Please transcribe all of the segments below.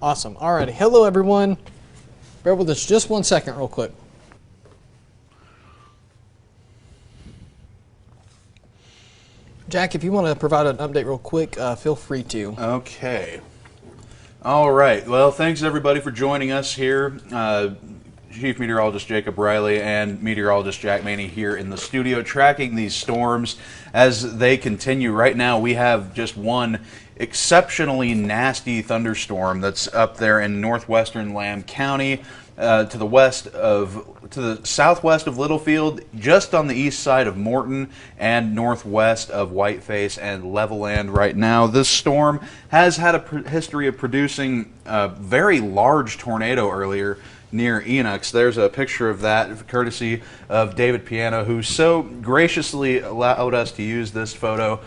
Awesome. All right. Hello, everyone. Bear with us just 1 second real quick. Jack, if you want to provide an update real quick, feel free to. Okay. All right. Well, thanks everybody for joining us here. Chief Meteorologist Jacob Riley and Meteorologist Jack Maney here in the studio tracking these storms as they continue. Right now we have just one exceptionally nasty thunderstorm that's up there in northwestern Lamb County, to the southwest of Littlefield, just on the east side of Morton, and northwest of Whiteface and Levelland. Right now, this storm has had a history of producing a very large tornado earlier near Enox. There's a picture of that, courtesy of David Piano, who so graciously allowed us to use this photo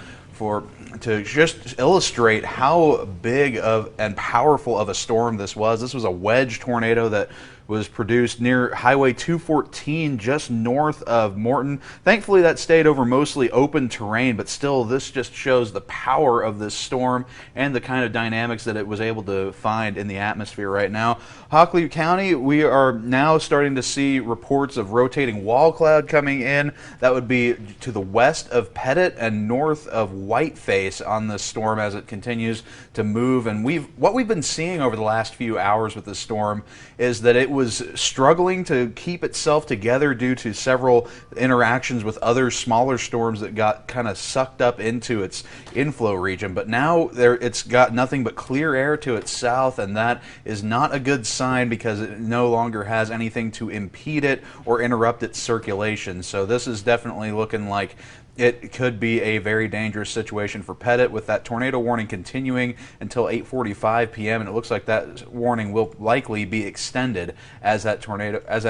to just illustrate how big and powerful of a storm this was. This was a wedge tornado that was produced near Highway 214 just north of Morton. Thankfully that stayed over mostly open terrain, but still this just shows the power of this storm and the kind of dynamics that it was able to find in the atmosphere right now. Hockley County, we are now starting to see reports of rotating wall cloud coming in. That would be to the west of Pettit and north of Whiteface on this storm as it continues to move. And what we've been seeing over the last few hours with this storm is that it was struggling to keep itself together due to several interactions with other smaller storms that got kind of sucked up into its inflow region. But now it's got nothing but clear air to its south, and that is not a good sign because it no longer has anything to impede it or interrupt its circulation. So this is definitely looking like it could be a very dangerous situation for Pettit, with that tornado warning continuing until 8:45 p.m. and it looks like that warning will likely be extended as that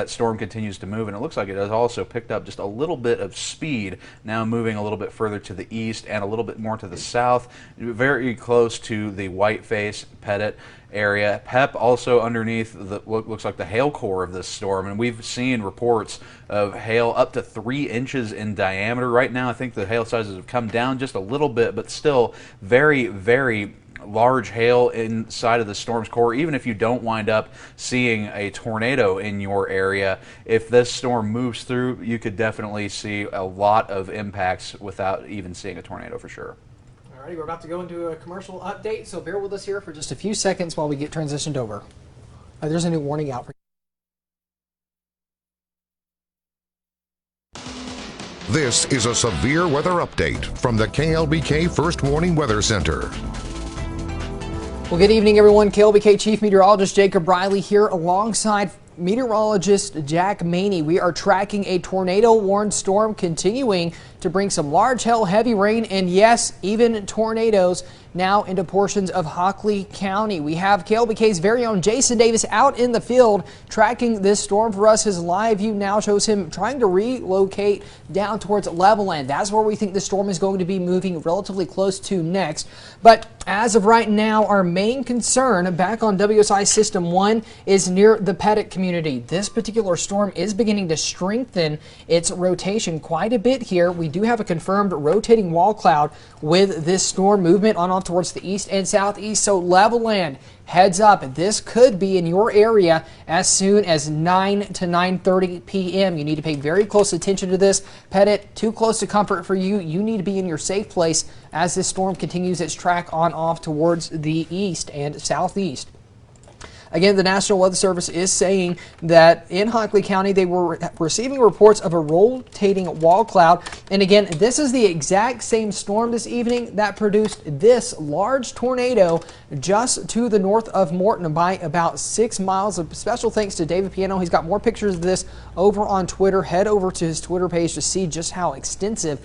storm continues to move. And it looks like it has also picked up just a little bit of speed, now moving a little bit further to the east and a little bit more to the south, very close to the Whiteface, Pettit area. PEP also underneath what looks like the hail core of this storm, and we've seen reports of hail up to 3 inches in diameter. Right now I think the hail sizes have come down just a little bit, but still very, very large hail inside of the storm's core. Even if you don't wind up seeing a tornado in your area, if this storm moves through, you could definitely see a lot of impacts without even seeing a tornado for sure. Alrighty, we're about to go into a commercial update, so bear with us here for just a few seconds while we get transitioned over. There's a new warning out for This is a severe weather update from the KLBK First Warning Weather Center. Well, good evening, everyone. KLBK Chief Meteorologist Jacob Riley here alongside Meteorologist Jack Maney. We are tracking a tornado-warned storm continuing to bring some large hail, heavy rain, and yes, even tornadoes now into portions of Hockley County. We have KLBK's very own Jason Davis out in the field tracking this storm for us. His live view now shows him trying to relocate down towards Levelland. That's where we think the storm is going to be moving relatively close to next. But as of right now, our main concern back on WSI System 1 is near the Pettit community. This particular storm is beginning to strengthen its rotation quite a bit here. We do have a confirmed rotating wall cloud with this storm movement on off towards the east and southeast. So Levelland, heads up, this could be in your area as soon as 9 to 9:30 p.m. You need to pay very close attention to this. Pettit, too close to comfort for you. You need to be in your safe place as this storm continues its track on off towards the east and southeast. Again, the National Weather Service is saying that in Hockley County, they were receiving reports of a rotating wall cloud. And again, this is the exact same storm this evening that produced this large tornado just to the north of Morton by about 6 miles. A special thanks to David Piano. He's got more pictures of this over on Twitter. Head over to his Twitter page to see just how extensive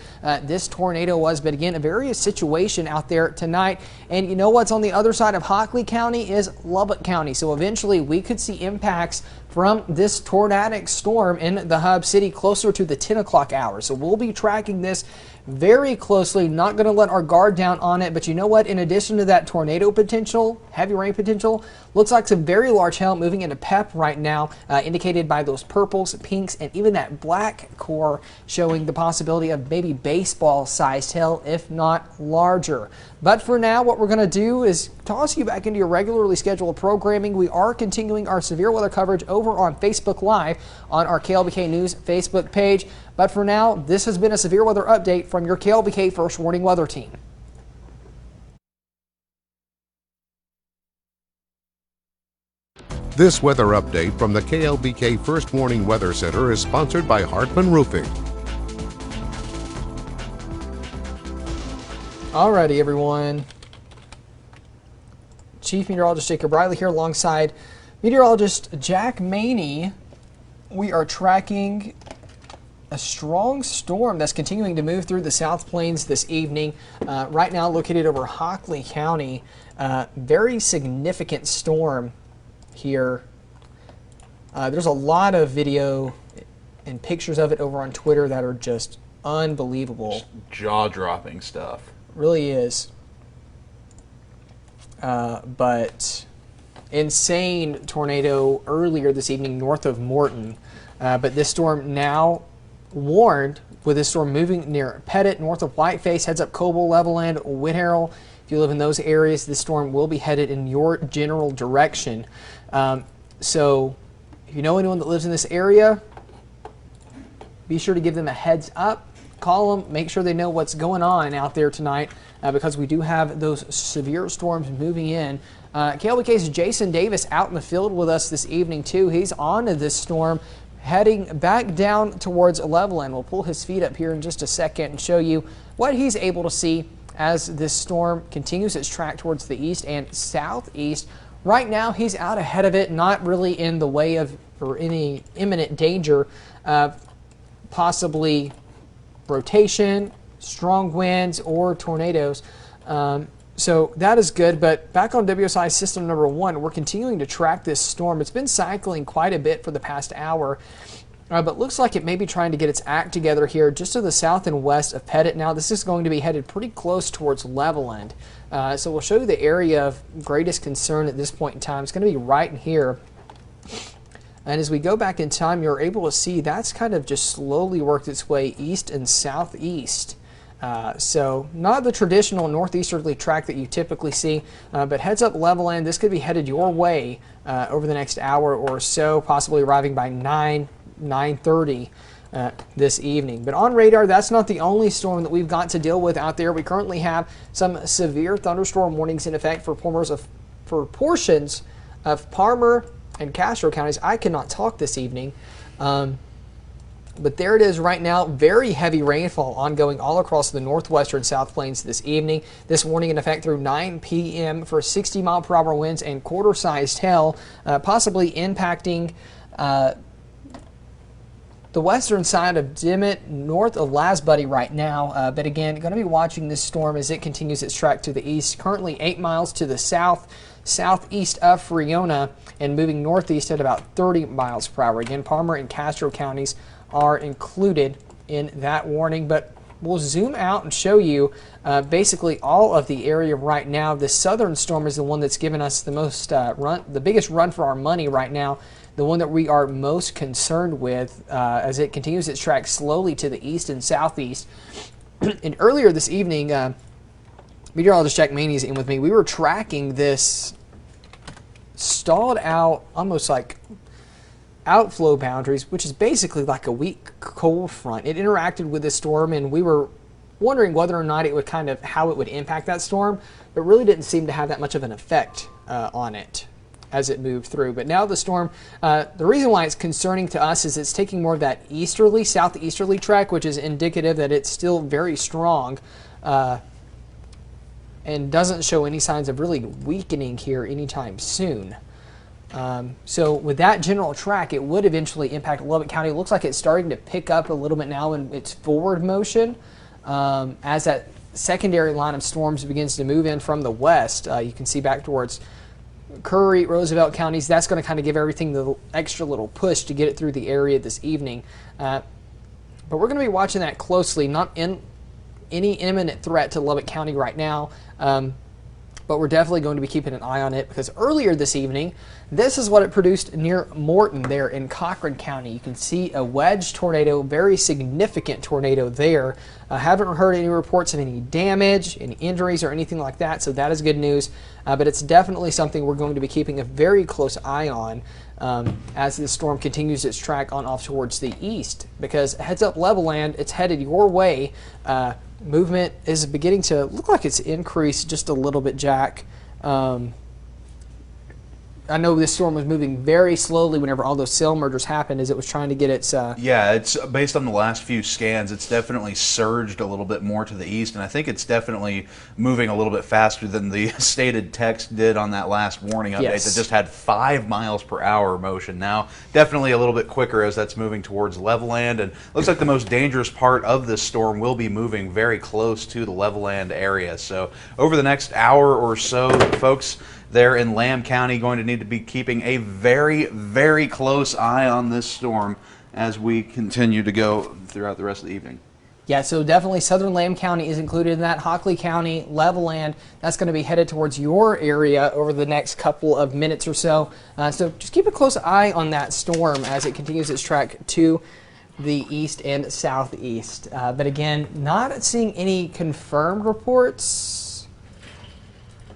this tornado was. But again, a various situation out there tonight. And you know what's on the other side of Hockley County is Lubbock County. So eventually we could see impacts from this tornadic storm in the hub city closer to the 10 o'clock hour. So we'll be tracking this very closely, not going to let our guard down on it. But you know what? In addition to that tornado potential, heavy rain potential, Looks like some very large hail moving into PEP right now, indicated by those purples, pinks, and even that black core showing the possibility of maybe baseball-sized hail, if not larger. But for now, what we're going to do is toss you back into your regularly scheduled programming. We are continuing our severe weather coverage over on Facebook Live on our KLBK News Facebook page. But for now, this has been a severe weather update from your KLBK First Warning Weather Team. This weather update from the KLBK First Warning Weather Center is sponsored by Hartman Roofing. Alrighty, everyone. Chief Meteorologist Jacob Riley here alongside Meteorologist Jack Maney. We are tracking a strong storm that's continuing to move through the South Plains this evening. Right now located over Hockley County. Very significant storm here. There's a lot of video and pictures of it over on Twitter that are just unbelievable. Jaw-dropping stuff. Really is. But insane tornado earlier this evening north of Morton. But this storm now warned, with this storm moving near Pettit, north of Whiteface, heads up Coble, Levelland, Whitharrell. If you live in those areas, this storm will be headed in your general direction. So if you know anyone that lives in this area, be sure to give them a heads up. Call them, make sure they know what's going on out there tonight, because we do have those severe storms moving in. KLBK's Jason Davis out in the field with us this evening too. He's on to this storm, heading back down towards Levelland. We'll pull his feet up here in just a second and show you what he's able to see as this storm continues its track towards the east and southeast. Right now, he's out ahead of it, not really in the way of or any imminent danger, possibly rotation, strong winds, or tornadoes. So that is good, but back on WSI system number 1, we're continuing to track this storm. It's been cycling quite a bit for the past hour, but looks like it may be trying to get its act together here just to the south and west of Pettit. Now, this is going to be headed pretty close towards Levelland. So we'll show you the area of greatest concern at this point in time. It's going to be right here. And as we go back in time, you're able to see that's kind of just slowly worked its way east and southeast. So not the traditional northeasterly track that you typically see, but heads up Levelland. This could be headed your way over the next hour or so, possibly arriving by 9:30 this evening. But on radar, that's not the only storm that we've got to deal with out there. We currently have some severe thunderstorm warnings in effect for portions of Palmer and Castro counties. I cannot talk this evening. But there it is right now. Very heavy rainfall ongoing all across the northwestern South Plains this evening. This warning in effect through 9 p.m. for 60-mile-per-hour winds and quarter-sized hail, possibly impacting the western side of Dimmitt, north of Lasbuddy right now. But again, going to be watching this storm as it continues its track to the east. Currently 8 miles to the southeast of Friona, and moving northeast at about 30 miles per hour. Again, Palmer and Castro counties are included in that warning, but we'll zoom out and show you basically all of the area right now. The southern storm is the one that's given us the most the biggest run for our money right now, the one that we are most concerned with as it continues its track slowly to the east and southeast. And earlier this evening, Meteorologist Jack Maney is in with me. We were tracking this stalled out, almost like outflow boundaries, which is basically like a weak cold front. It interacted with this storm, and we were wondering whether or not it would how it would impact that storm, but really didn't seem to have that much of an effect on it as it moved through. But now the storm, the reason why it's concerning to us is it's taking more of that southeasterly track, which is indicative that it's still very strong and doesn't show any signs of really weakening here anytime soon. So with that general track, it would eventually impact Lubbock County. It looks like it's starting to pick up a little bit now in its forward motion as that secondary line of storms begins to move in from the west. You can see back towards Curry, Roosevelt counties. That's going to kind of give everything the extra little push to get it through the area this evening. But we're going to be watching that closely, not in any imminent threat to Lubbock County right now. but we're definitely going to be keeping an eye on it because earlier this evening, this is what it produced near Morton there in Cochran County. You can see a wedge tornado, very significant tornado there. Haven't heard any reports of any damage, any injuries or anything like that, so that is good news. But it's definitely something we're going to be keeping a very close eye on as the storm continues its track on off towards the east, because heads up Levelland, it's headed your way. Movement is beginning to look like it's increased just a little bit, Jack. I know this storm was moving very slowly whenever all those cell mergers happened as it was trying to get its... Yeah, it's based on the last few scans, it's definitely surged a little bit more to the east, and I think it's definitely moving a little bit faster than the stated text did on that last warning update that just had 5 miles per hour motion. Now, definitely a little bit quicker as that's moving towards Levelland, and looks like the most dangerous part of this storm will be moving very close to the Levelland area. So over the next hour or so, folks there in Lamb County going to need to be keeping a very, very close eye on this storm as we continue to go throughout the rest of the evening. Yeah, so definitely southern Lamb County is included in that. Hockley County, Levelland, that's going to be headed towards your area over the next couple of minutes or so. So just keep a close eye on that storm as it continues its track to the east and southeast. But again, not seeing any confirmed reports.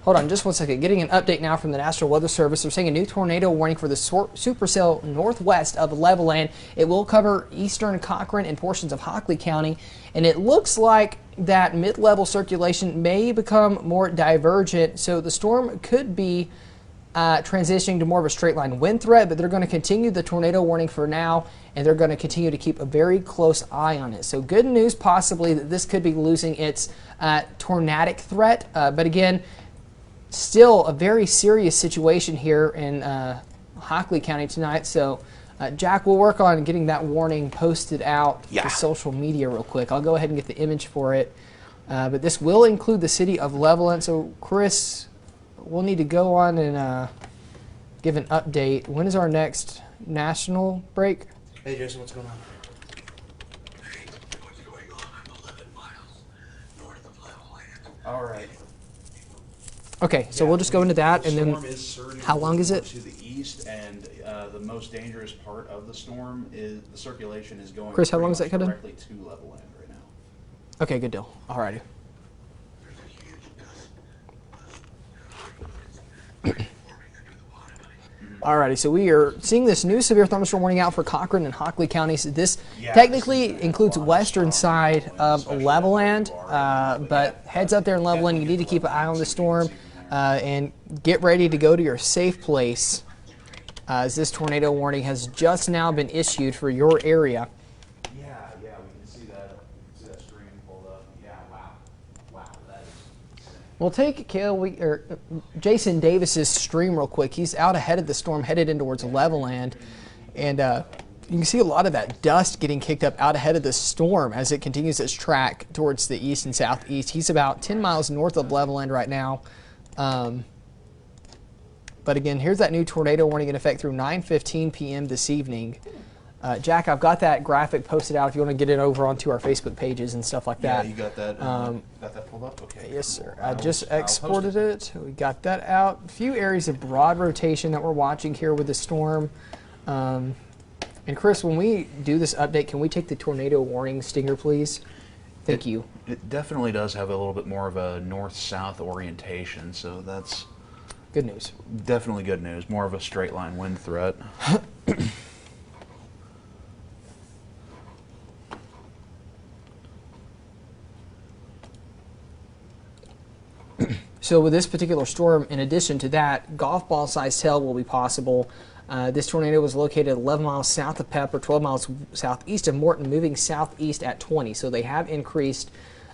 Hold on just one second. Getting an update now from the National Weather Service. They're saying a new tornado warning for the supercell northwest of Levelland. It will cover eastern Cochran and portions of Hockley County. And it looks like that mid-level circulation may become more divergent. So the storm could be transitioning to more of a straight line wind threat, but they're going to continue the tornado warning for now, and they're going to continue to keep a very close eye on it. So good news possibly that this could be losing its tornadic threat. But again, still a very serious situation here in Hockley County tonight. So, Jack, we'll work on getting that warning posted out to social media real quick. I'll go ahead and get the image for it. But this will include the city of Levelland. So, Chris, we'll need to go on and give an update. When is our next national break? Hey, Jason, what's going on? What's going on? I'm 11 miles north of Levelland. All right. Okay, so we'll just go into that, and then storm is surging how long is it? to the east, and the most dangerous part of the storm is the circulation is going. Chris, how long is that, Kevin? Directly to Levelland right now. Okay, good deal. All righty. There's a huge gust. Alrighty, so we are seeing this new severe thunderstorm warning out for Cochran and Hockley counties. This technically includes western side of Levelland, but heads up there in Levelland, you need to keep an eye on the storm and get ready to go to your safe place as this tornado warning has just now been issued for your area. Yeah, we can see that. Stream pulled up. Yeah, wow, that is insane. We'll take Jason Davis's stream real quick. He's out ahead of the storm, headed in towards Levelland, and you can see a lot of that dust getting kicked up out ahead of the storm as it continues its track towards the east and southeast. He's about 10 miles north of Levelland right now. But again, here's that new tornado warning in effect through 9:15 p.m. this evening. Jack, I've got that graphic posted out if you want to get it over onto our Facebook pages and stuff like that. Yeah, you got that. Got that pulled up. Okay. Yes, sir. I just exported it. We got that out. A few areas of broad rotation that we're watching here with the storm. And Chris, when we do this update, can we take the tornado warning stinger, please? Thank you. It definitely does have a little bit more of a north-south orientation, so that's good news. Definitely good news. More of a straight line wind threat. So with this particular storm, in addition to that, golf ball sized hail will be possible. This tornado was located 11 miles south of Pepper, 12 miles southeast of Morton, moving southeast at 20. So they have increased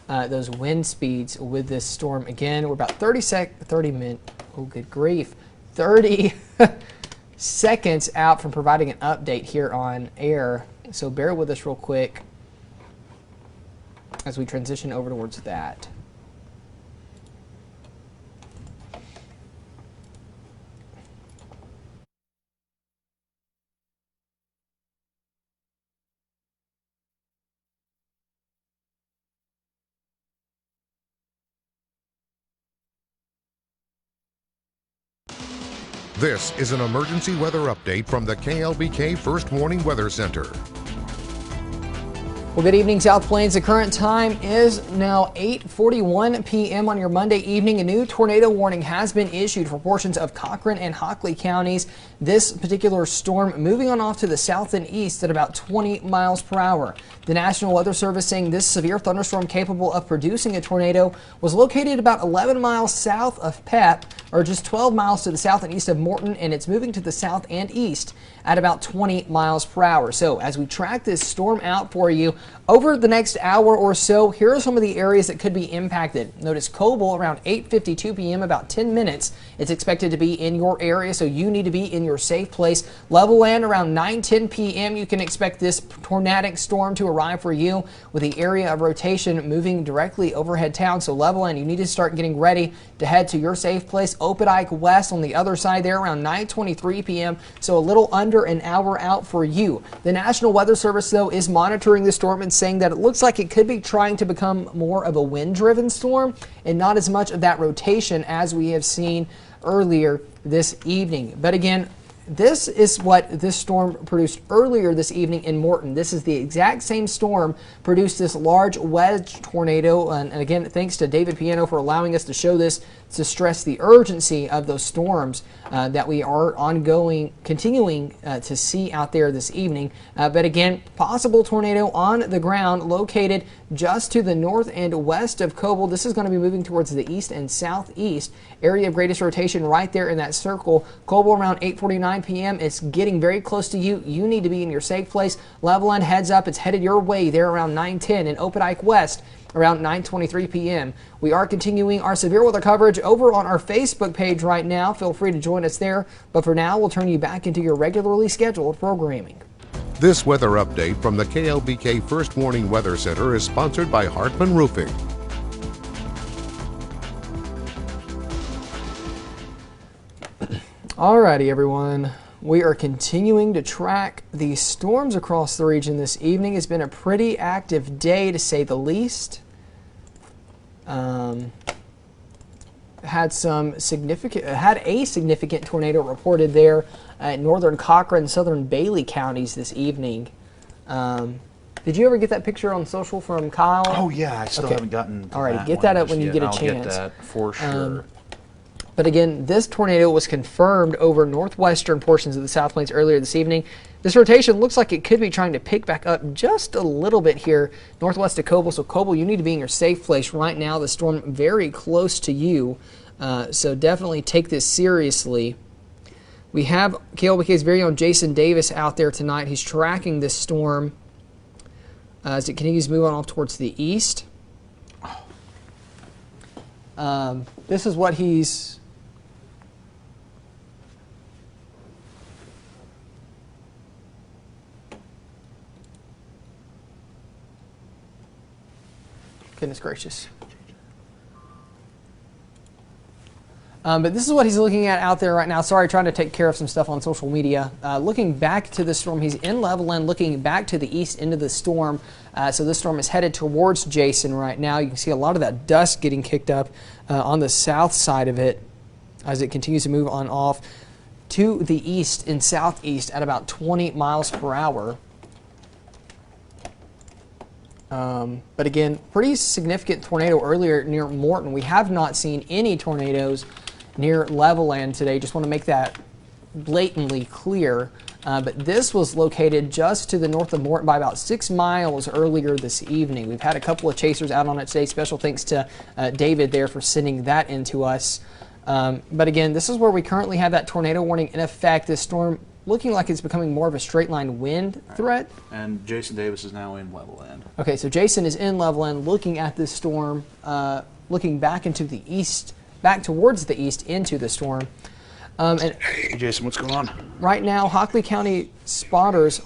those wind speeds with this storm. Again, we're about 30 seconds out from providing an update here on air. So bear with us real quick as we transition over towards that. This is an emergency weather update from the KLBK First Warning Weather Center. Well, good evening, South Plains. The current time is now 8:41 p.m. on your Monday evening. A new tornado warning has been issued for portions of Cochran and Hockley counties. This particular storm moving on off to the south and east at about 20 miles per hour. The National Weather Service saying this severe thunderstorm capable of producing a tornado was located about 11 miles south of Pep, or just 12 miles to the south and east of Morton, and it's moving to the south and east at about 20 miles per hour. So as we track this storm out for you over the next hour or so, here are some of the areas that could be impacted. Notice Coble around 8:52 p.m., about 10 minutes. It's expected to be in your area, so you need to be in your safe place. Levelland around 9:10 p.m. You can expect this tornadic storm to arrive for you with the area of rotation moving directly overhead town. So Levelland, you need to start getting ready to head to your safe place. Opelika West on the other side there around 9:23 p.m. So a little under an hour out for you. The National Weather Service, though, is monitoring the storm and saying that it looks like it could be trying to become more of a wind-driven storm and not as much of that rotation as we have seen earlier this evening. But again, this is what this storm produced earlier this evening in Morton. This is the exact same storm produced this large wedge tornado. And again, thanks to David Piano for allowing us to show this to stress the urgency of those storms that we are continuing to see out there this evening. But again, possible tornado on the ground located just to the north and west of Coble. This is going to be moving towards the east and southeast. Area of greatest rotation right there in that circle. Coble around 8:49 p.m. It's getting very close to you. You need to be in your safe place. Levelland heads up. It's headed your way there around 9:10, and Opelika West around 9:23 p.m. We are continuing our severe weather coverage over on our Facebook page right now. Feel free to join us there. But for now, we'll turn you back into your regularly scheduled programming. This weather update from the KLBK First Warning Weather Center is sponsored by Hartman Roofing. Alrighty, everyone. We are continuing to track the storms across the region this evening. It's been a pretty active day, to say the least. Had a significant tornado reported there at northern Cochran, southern Bailey counties this evening. Did you ever get that picture on social from Kyle? Oh yeah, I still haven't gotten to All right, that get one that up just when you yet. get a I'll chance. Get that for sure. But again, this tornado was confirmed over northwestern portions of the South Plains earlier this evening. This rotation looks like it could be trying to pick back up just a little bit here northwest of Coble. So Coble, you need to be in your safe place right now. The storm very close to you. So definitely take this seriously. We have KLBK's very own Jason Davis out there tonight. He's tracking this storm as it continues to move on off towards the east. This is what he's... Goodness gracious. But this is what he's looking at out there right now. Sorry, trying to take care of some stuff on social media. Looking back to the storm, he's in Levelland, looking back to the east into the storm. So this storm is headed towards Jason right now. You can see a lot of that dust getting kicked up on the south side of it as it continues to move on off to the east and southeast at about 20 miles per hour. But again, pretty significant tornado earlier near Morton. We have not seen any tornadoes near Levelland today. Just want to make that blatantly clear. But this was located just to the north of Morton by about 6 miles earlier this evening. We've had a couple of chasers out on it today. Special thanks to David there for sending that in to us. But again, this is where we currently have that tornado warning in effect. This storm looking like it's becoming more of a straight line wind threat. And Jason Davis is now in Levelland. Okay, so Jason is in Levelland looking at this storm, looking back into the east, back towards the east into the storm. And Hey Jason, what's going on? right now, Hockley County spotters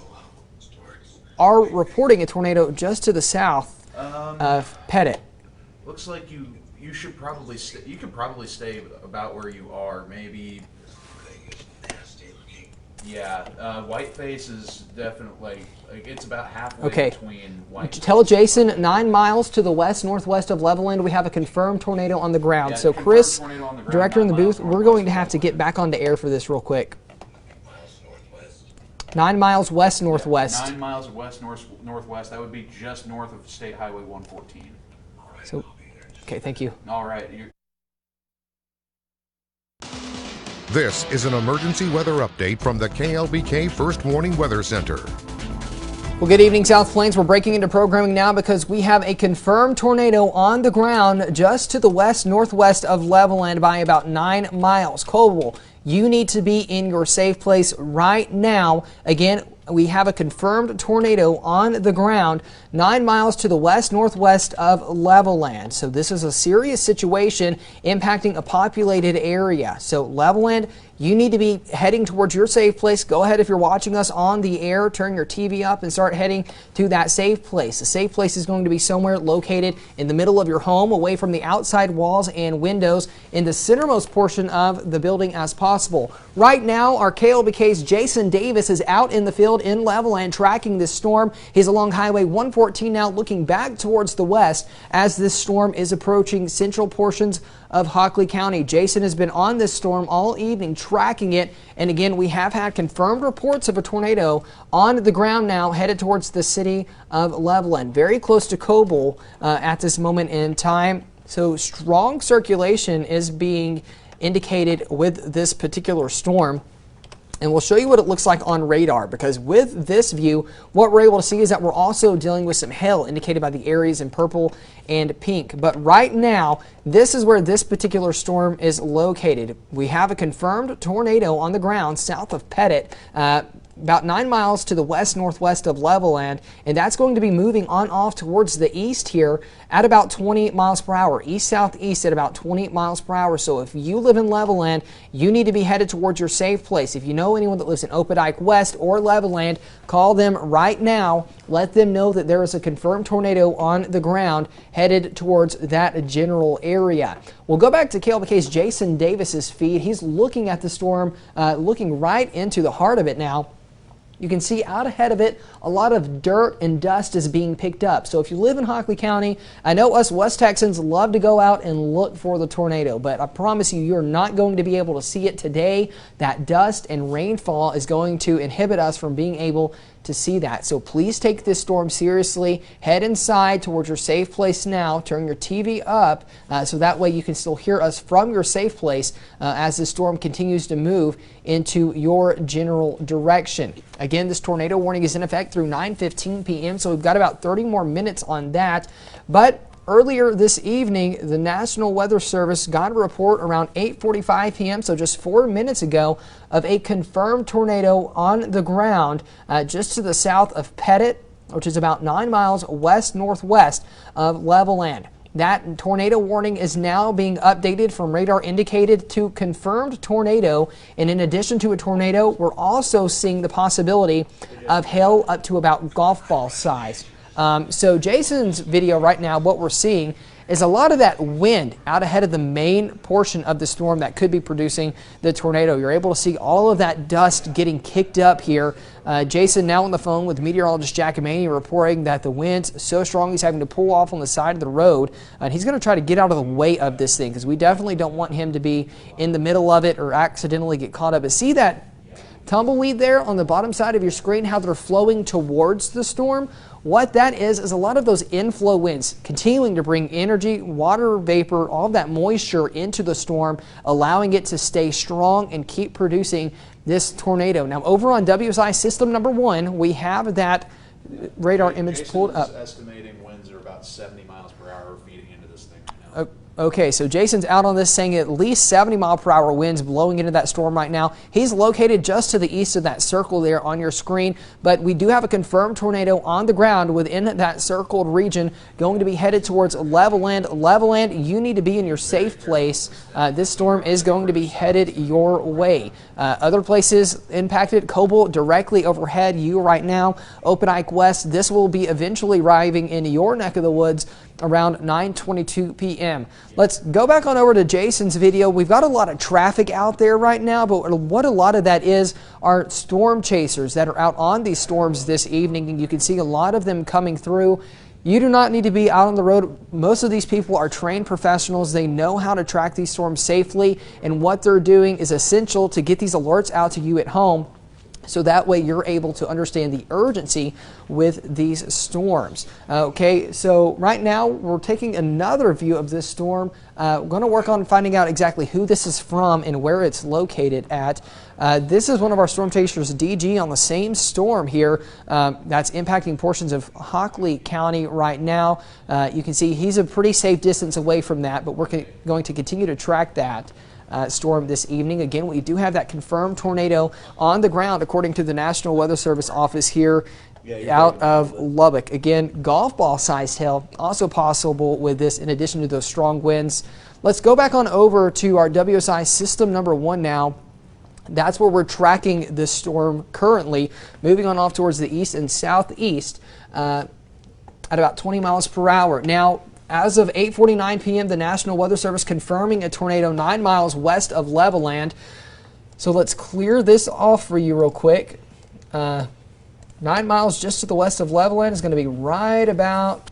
are reporting a tornado just to the south of Pettit. Looks like you should probably you could probably stay about where you are. Maybe Yeah, Whiteface is definitely, like, it's about halfway Okay. between Whiteface. Tell Jason 9 miles to the west-northwest of Levelland, we have a confirmed tornado on the ground. Yeah, so confirmed Chris, tornado on the ground, director in the 9 miles booth, we're northwest going to of have to get Levelland. back on the air for this real quick. Miles northwest. 9 miles west-northwest. 9 miles west-northwest. That would be just north of State Highway 114. So, okay, thank you. All right. This is an emergency weather update from the KLBK First Warning Weather Center. Well, good evening, South Plains. We're breaking into programming now because we have a confirmed tornado on the ground just to the west-northwest of Levelland by about 9 miles. Coble, you need to be in your safe place right now. Again, we have a confirmed tornado on the ground 9 miles to the west-northwest of Levelland. So this is a serious situation impacting a populated area. So Levelland, you need to be heading towards your safe place. Go ahead, if you're watching us on the air, turn your TV up and start heading to that safe place. The safe place is going to be somewhere located in the middle of your home, away from the outside walls and windows, in the centermost portion of the building as possible. Right now, our KLBK's Jason Davis is out in the field in Levelland tracking this storm. He's along Highway 114 now, looking back towards the west as this storm is approaching central portions of Hockley County. Jason has been on this storm all evening tracking it, and again, we have had confirmed reports of a tornado on the ground now headed towards the city of Levelland, very close to Coble at this moment in time. So strong circulation is being indicated with this particular storm. And we'll show you what it looks like on radar, because with this view, what we're able to see is that we're also dealing with some hail indicated by the areas in purple and pink. But right now, this is where this particular storm is located. We have a confirmed tornado on the ground south of Pettit, about 9 miles to the west-northwest of Levelland, and that's going to be moving on off towards the east here at about 20 miles per hour, east-southeast at about 20 miles per hour. So if you live in Levelland, you need to be headed towards your safe place. If you know anyone that lives in Opdyke West or Levelland, call them right now. Let them know that there is a confirmed tornado on the ground headed towards that general area. We'll go back to KLBK's Jason Davis's feed. He's looking at the storm, looking right into the heart of it now. You can see out ahead of it, a lot of dirt and dust is being picked up. So if you live in Hockley County, I know us West Texans love to go out and look for the tornado, but I promise you, you're not going to be able to see it today. That dust and rainfall is going to inhibit us from being able to see that. So please take this storm seriously. Head inside towards your safe place now. Turn your TV up so that way you can still hear us from your safe place as the storm continues to move into your general direction. Again, this tornado warning is in effect through 9:15 p.m. so we've got about 30 more minutes on that. But earlier this evening, the National Weather Service got a report around 8:45 p.m., so just 4 minutes ago, of a confirmed tornado on the ground just to the south of Pettit, which is about 9 miles west-northwest of Levelland. That tornado warning is now being updated from radar indicated to confirmed tornado. And in addition to a tornado, we're also seeing the possibility of hail up to about golf ball size. So Jason's video right now, what we're seeing is a lot of that wind out ahead of the main portion of the storm that could be producing the tornado. You're able to see all of that dust getting kicked up here. Jason now on the phone with meteorologist Jacob Riley reporting that the wind's so strong he's having to pull off on the side of the road, and he's going to try to get out of the way of this thing because we definitely don't want him to be in the middle of it or accidentally get caught up. But see that tumbleweed there on the bottom side of your screen, how they're flowing towards the storm? What that is a lot of those inflow winds continuing to bring energy, water vapor, all of that moisture into the storm, allowing it to stay strong and keep producing this tornado. Now over on WSI system number 1, we have that radar image pulled up. Estimating winds are about 70 miles per hour feeding into this thing right now. Okay, so Jason's out on this saying at least 70-mile-per-hour winds blowing into that storm right now. He's located just to the east of that circle there on your screen, but we do have a confirmed tornado on the ground within that circled region going to be headed towards Levelland. Levelland, you need to be in your safe place. This storm is going to be headed your way. Other places impacted, Coble directly overhead you right now. Opdyke West, this will be eventually arriving in your neck of the woods around 9:22 p.m. p.m. Let's go back on over to Jason's video. We've got a lot of traffic out there right now, but what a lot of that is are storm chasers that are out on these storms this evening, and you can see a lot of them coming through. You do not need to be out on the road. Most of these people are trained professionals. They know how to track these storms safely, and what they're doing is essential to get these alerts out to you at home, so that way you're able to understand the urgency with these storms. Okay, so right now we're taking another view of this storm. We're going to work on finding out exactly who this is from and where it's located at. This is one of our storm chasers, DG, on the same storm here that's impacting portions of Hockley County right now. You can see he's a pretty safe distance away from that, but we're going to continue to track that storm this evening. Again, we do have that confirmed tornado on the ground according to the National Weather Service office here out of Lubbock. Again, golf ball sized hail also possible with this in addition to those strong winds. Let's go back on over to our WSI system number 1 now. That's where we're tracking this storm currently, moving on off towards the east and southeast at about 20 miles per hour. Now, as of 8:49 p.m., the National Weather Service confirming a tornado 9 miles west of Levelland. So let's clear this off for you real quick. 9 miles just to the west of Levelland is going to be right about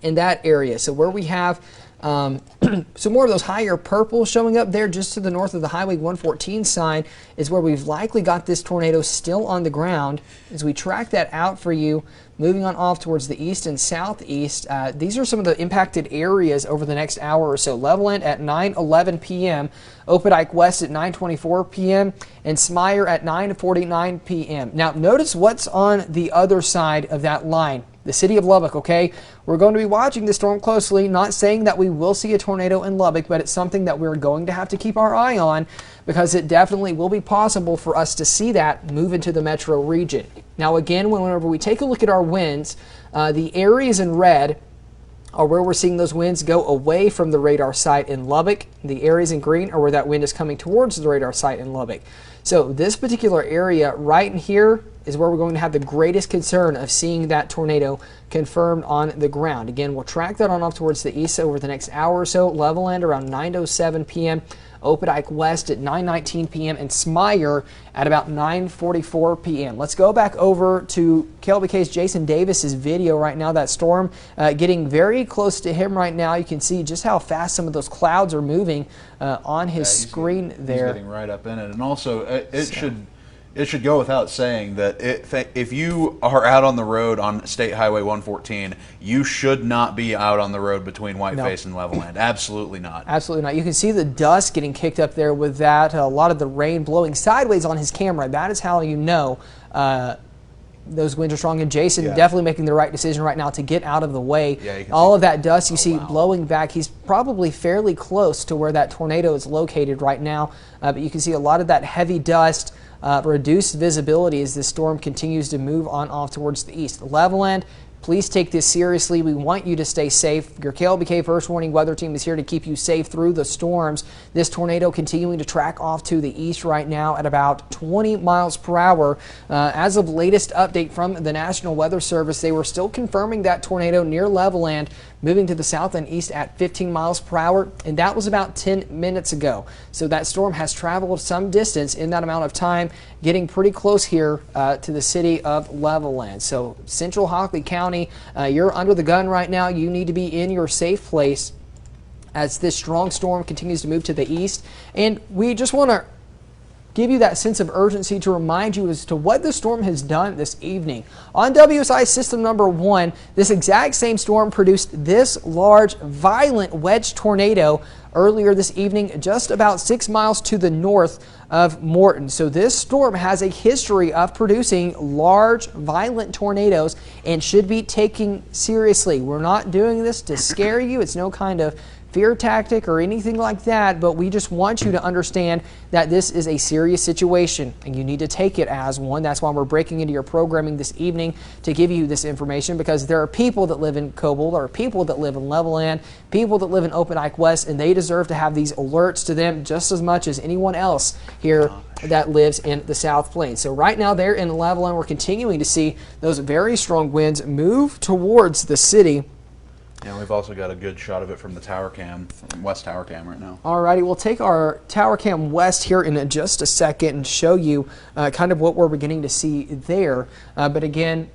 in that area. So where we have some more of those higher purple showing up there just to the north of the Highway 114 sign is where we've likely got this tornado still on the ground. As we track that out for you, moving on off towards the east and southeast, these are some of the impacted areas over the next hour or so. Levelland at 9:11 p.m., Opdyke West at 9:24 p.m., and Smyer at 9:49 p.m. Now notice what's on the other side of that line. The city of Lubbock, okay? We're going to be watching this storm closely, not saying that we will see a tornado in Lubbock, but it's something that we're going to have to keep our eye on because it definitely will be possible for us to see that move into the metro region. Now again, whenever we take a look at our winds, the areas in red are where we're seeing those winds go away from the radar site in Lubbock. The areas in green are where that wind is coming towards the radar site in Lubbock. So this particular area right in here is where we're going to have the greatest concern of seeing that tornado confirmed on the ground. Again, we'll track that on off towards the east over the next hour or so. Levelland around 9:07 p.m., Opdyke West at 9:19 p.m., and Smyer at about 9:44 p.m. Let's go back over to KLBK's Jason Davis's video right now. That storm getting very close to him right now. You can see just how fast some of those clouds are moving on his screen there. He's getting right up in it, and also it should go without saying that if you are out on the road on State Highway 114, you should not be out on the road between Whiteface and Levelland. Absolutely not. Absolutely not. You can see the dust getting kicked up there with that. A lot of the rain blowing sideways on his camera. That is how you know those winds are strong. And Jason definitely making the right decision right now to get out of the way. Yeah, all of that dust you see blowing back. He's probably fairly close to where that tornado is located right now. But you can see a lot of that heavy dust. Reduced visibility as this storm continues to move on off towards the east. Levelland, please take this seriously. We want you to stay safe. Your KLBK First Warning Weather Team is here to keep you safe through the storms. This tornado continuing to track off to the east right now at about 20 miles per hour. As of latest update from the National Weather Service, they were still confirming that tornado near Levelland, moving to the south and east at 15 miles per hour, and that was about 10 minutes ago. So that storm has traveled some distance in that amount of time, getting pretty close here to the city of Levelland. So central Hockley County, you're under the gun right now. You need to be in your safe place as this strong storm continues to move to the east. And we just want to give you that sense of urgency to remind you as to what the storm has done this evening. On WSI system number 1, this exact same storm produced this large, violent wedge tornado earlier this evening, just about 6 miles to the north of Morton. So this storm has a history of producing large, violent tornadoes and should be taken seriously. We're not doing this to scare you. It's no kind of fear tactic or anything like that, but we just want you to understand that this is a serious situation and you need to take it as one. That's why we're breaking into your programming this evening to give you this information, because there are people that live in Coble, there are people that live in Levelland, people that live in Opdyke West, and they deserve to have these alerts to them just as much as anyone else here that lives in the South Plains. So right now there in Levelland, we're continuing to see those very strong winds move towards the city And we've also got a good shot of it from the tower cam, from West Tower Cam right now. Alrighty, we'll take our Tower Cam West here in just a second and show you kind of what we're beginning to see there. But again,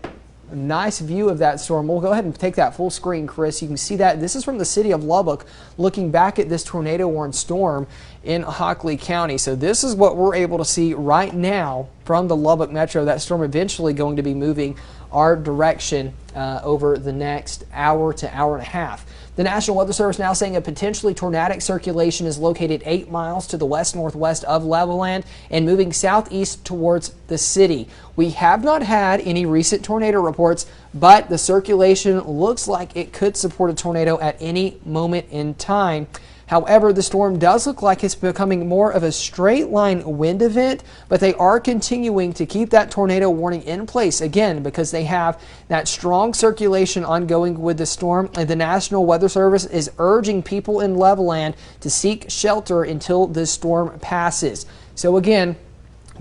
a nice view of that storm. We'll go ahead and take that full screen, Chris. You can see that this is from the city of Lubbock, looking back at this tornado-warned storm in Hockley County. So this is what we're able to see right now from the Lubbock Metro. That storm eventually going to be moving our direction over the next hour to hour and a half. The National Weather Service now saying a potentially tornadic circulation is located 8 miles to the west-northwest of Levelland and moving southeast towards the city. We have not had any recent tornado reports, but the circulation looks like it could support a tornado at any moment in time. However, the storm does look like it's becoming more of a straight line wind event, but they are continuing to keep that tornado warning in place again because they have that strong circulation ongoing with the storm, and the National Weather Service is urging people in Levelland to seek shelter until this storm passes. So again,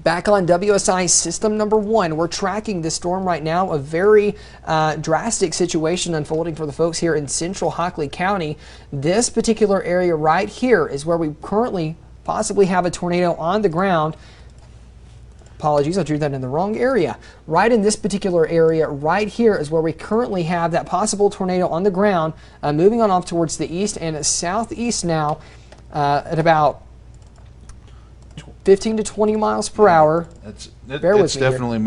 back on WSI system number 1, we're tracking this storm right now, a very drastic situation unfolding for the folks here in central Hockley County. This particular area right here is where we currently possibly have a tornado on the ground. Apologies, I drew that in the wrong area. Right in this particular area right here is where we currently have that possible tornado on the ground, moving on off towards the east and southeast now at about 15 to 20 miles per hour. It's definitely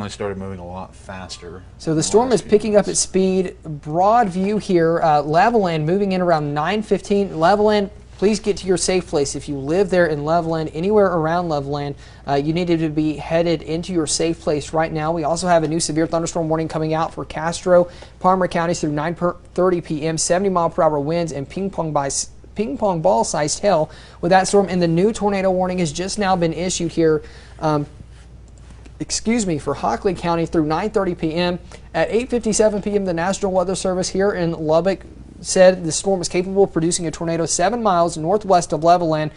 started moving a lot faster. So the storm is picking up its speed. Broad view here. Levelland moving in around 9:15. Levelland, please get to your safe place. If you live there in Levelland, anywhere around Levelland, you need to be headed into your safe place right now. We also have a new severe thunderstorm warning coming out for Castro, Palmer counties through 9:30 p.m. 70-mile-per-hour winds and ping pong ball sized hail with that storm, and the new tornado warning has just now been issued here for Hockley County through 9:30 p.m. At 8:57 p.m. the National Weather Service here in Lubbock said the storm is capable of producing a tornado 7 miles northwest of Levelland,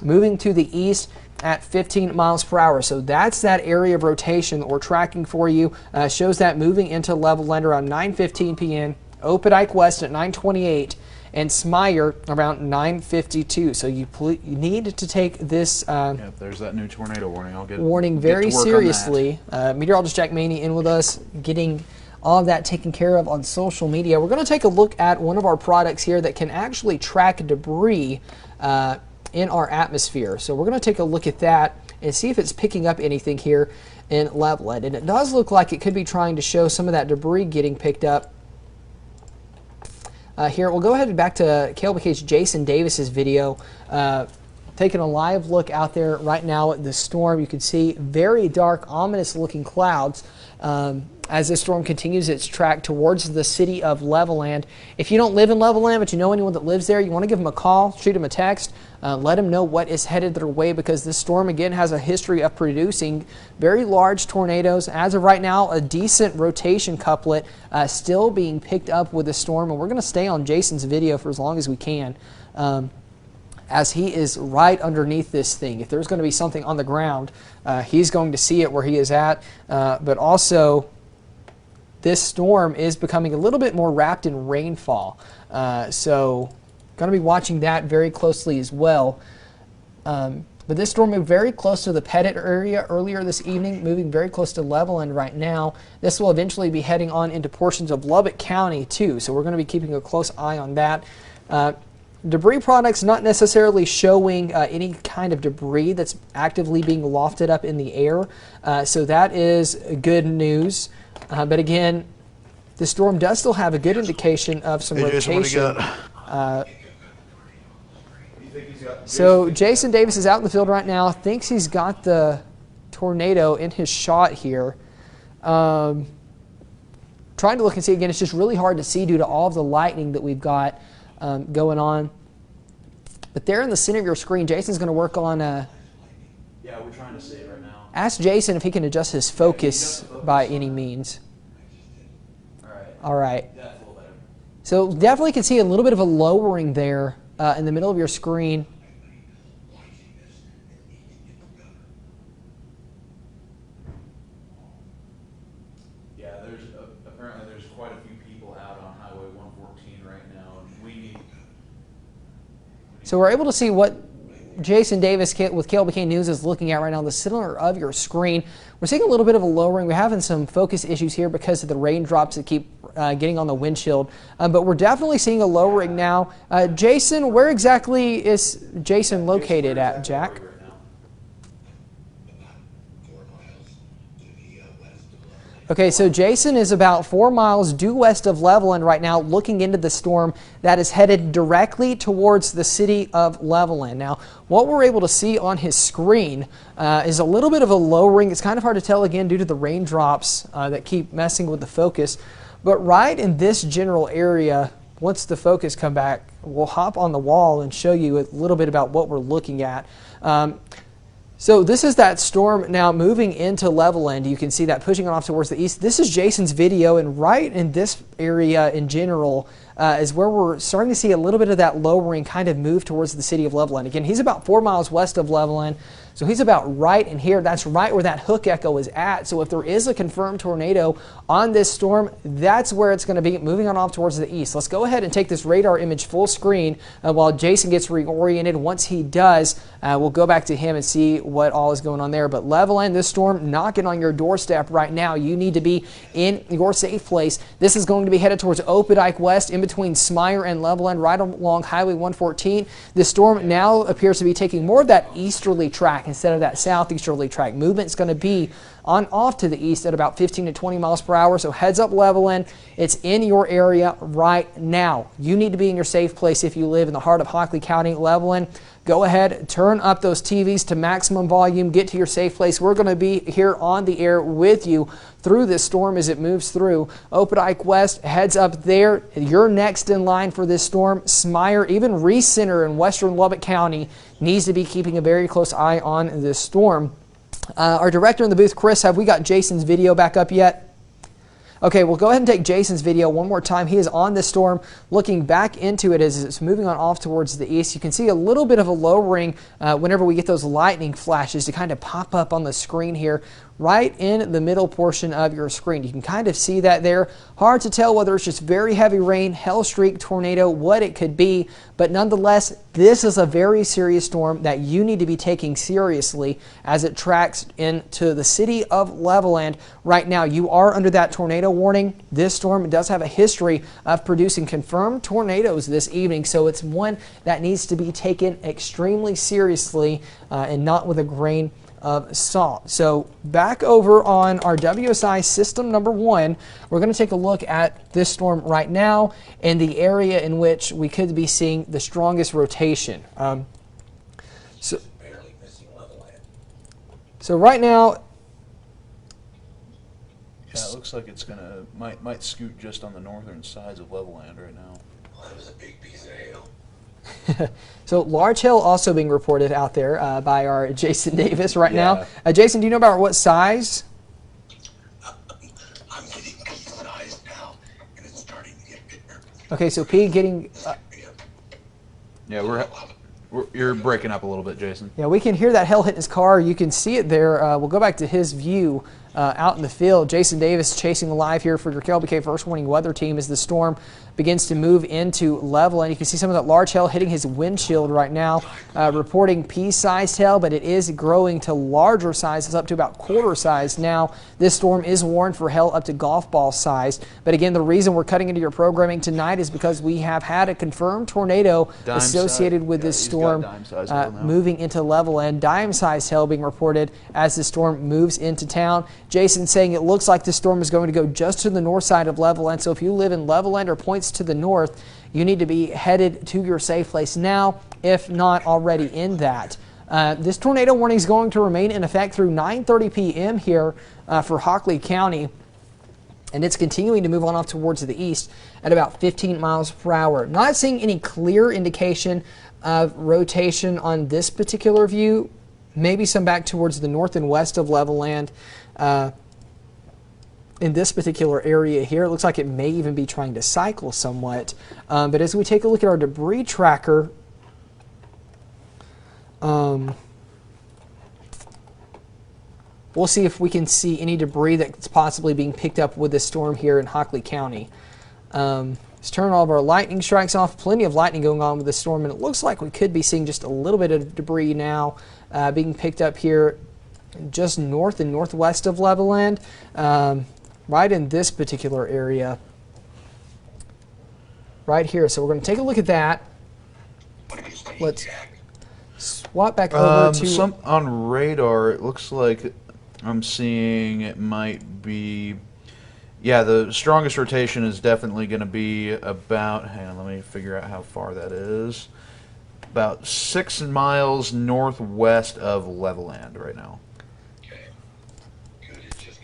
moving to the east at 15 miles per hour. So that's that area of rotation that we're tracking for you. Shows that moving into Levelland around 9:15 p.m. Opdyke West at 9:28. And Smyer around 9:52. So you need to take this If there's that new tornado warning, I'll get warning very seriously. Meteorologist Jack Maney in with us, getting all of that taken care of on social media. We're going to take a look at one of our products here that can actually track debris in our atmosphere. So we're going to take a look at that and see if it's picking up anything here in Levelland. And it does look like it could be trying to show some of that debris getting picked up. Here, we'll go ahead and back to KLBK's Jason Davis's video, taking a live look out there right now at the storm. You can see very dark, ominous looking clouds as this storm continues its track towards the city of Levelland. If you don't live in Levelland, but you know anyone that lives there, you want to give them a call, shoot them a text, let them know what is headed their way, because this storm again has a history of producing very large tornadoes. As of right now, a decent rotation couplet still being picked up with the storm, and we're going to stay on Jason's video for as long as we can, as he is right underneath this thing. If there's going to be something on the ground, he's going to see it where he is at, but also this storm is becoming a little bit more wrapped in rainfall, so going to be watching that very closely as well. But this storm moved very close to the Pettit area earlier this evening, moving very close to Levelland right now. This will eventually be heading on into portions of Lubbock County too, so we're going to be keeping a close eye on that. Debris products not necessarily showing any kind of debris that's actively being lofted up in the air, so that is good news. But again, the storm does still have a good indication of some rotation. So Jason Davis is out in the field right now, thinks he's got the tornado in his shot here. Trying to look and see again, it's just really hard to see due to all of the lightning that we've got going on. But there in the center of your screen, Jason's going to work on yeah, we're trying to see it right now. Ask Jason if he can adjust his focus by any means. All right. So definitely can see a little bit of a lowering there in the middle of your screen. Yeah, apparently there's quite a few people out on Highway 114 So we're able to see what Jason Davis with KLBK News is looking at right now, the center of your screen. We're seeing a little bit of a lowering. We're having some focus issues here because of the raindrops that keep getting on the windshield. But we're definitely seeing a lowering now. Jason, where exactly is Jason located at, Jack? Okay, so Jason is about 4 miles due west of Levelland right now, looking into the storm that is headed directly towards the city of Levelland. Now, what we're able to see on his screen is a little bit of a lowering. It's kind of hard to tell again due to the raindrops that keep messing with the focus. But right in this general area, once the focus come back, we'll hop on the wall and show you a little bit about what we're looking at. So this is that storm now moving into Levelland. You can see that pushing off towards the east. This is Jason's video, and right in this area in general is where we're starting to see a little bit of that lowering kind of move towards the city of Levelland. Again, he's about 4 miles west of Levelland, so he's about right in here. That's right where that hook echo is at. So if there is a confirmed tornado on this storm, that's where it's going to be, moving on off towards the east. Let's go ahead and take this radar image full screen while Jason gets reoriented. Once he does, we'll go back to him and see what all is going on there. But Levelland, this storm knocking on your doorstep right now. You need to be in your safe place. This is going to be headed towards Opdyke West, in between Smyre and Levelland, right along Highway 114. The storm now appears to be taking more of that easterly track instead of that southeasterly track. Movement is going to be on off to the east at about 15 to 20 miles per hour. So heads up, Levelland. It's in your area right now. You need to be in your safe place if you live in the heart of Hockley County, Levelland. Go ahead, turn up those TVs to maximum volume, get to your safe place. We're going to be here on the air with you through this storm as it moves through. Opdyke West, heads up there. You're next in line for this storm. Smyre, even Reese Center in western Lubbock County needs to be keeping a very close eye on this storm. Our director in the booth, Chris, have we got Jason's video back up yet? Okay, we'll go ahead and take Jason's video one more time. He is on this storm, looking back into it as it's moving on off towards the east. You can see a little bit of a lowering whenever we get those lightning flashes to kind of pop up on the screen here, right in the middle portion of your screen. You can kind of see that there. Hard to tell whether it's just very heavy rain, hail streak, tornado, what it could be, but nonetheless, this is a very serious storm that you need to be taking seriously as it tracks into the city of Levelland. Right now, you are under that tornado warning. This storm does have a history of producing confirmed tornadoes this evening, so it's one that needs to be taken extremely seriously and not with a grain of salt. So back over on our WSI system number 1, we're going to take a look at this storm right now and the area in which we could be seeing the strongest rotation. So right now, yeah, it looks like it's gonna might scoot just on the northern sides of Levelland right now. Well, that was a big piece of hail. so large hail also being reported out there by our Jason Davis right Yeah. now. Jason, do you know about what size? I'm getting pea-sized now, and it's starting to get bigger. Okay, so P getting... Yeah, you're breaking up a little bit, Jason. Yeah, we can hear that hail hit his car. You can see it there. We'll go back to his view out in the field. Jason Davis chasing live here for your KLBK First Warning Weather Team as the storm begins to move into Levelland. You can see some of that large hail hitting his windshield right now, reporting pea-sized hail, but it is growing to larger sizes, up to about quarter size now. This storm is warned for hail up to golf ball size. But again, the reason we're cutting into your programming tonight is because we have had a confirmed tornado associated with this storm moving into Levelland. Dime-sized hail being reported as the storm moves into town. Jason saying it looks like this storm is going to go just to the north side of Levelland. So if you live in Levelland or points to the north, you need to be headed to your safe place now, if not already in that. This tornado warning is going to remain in effect through 9:30 p.m. here for Hockley County, and it's continuing to move on off towards the east at about 15 miles per hour. Not seeing any clear indication of rotation on this particular view. Maybe some back towards the north and west of Levelland. In this particular area here, it looks like it may even be trying to cycle somewhat. But as we take a look at our debris tracker, we'll see if we can see any debris that's possibly being picked up with this storm here in Hockley County. Let's turn all of our lightning strikes off. Plenty of lightning going on with the storm, and it looks like we could be seeing just a little bit of debris now being picked up here just north and northwest of Levelland, right in this particular area right here. So we're going to take a look at that. Let's swap back over to on radar. It looks like I'm seeing it might be. Yeah, the strongest rotation is definitely going to be about, hang on, let me figure out how far that is. About 6 miles northwest of Levelland right now.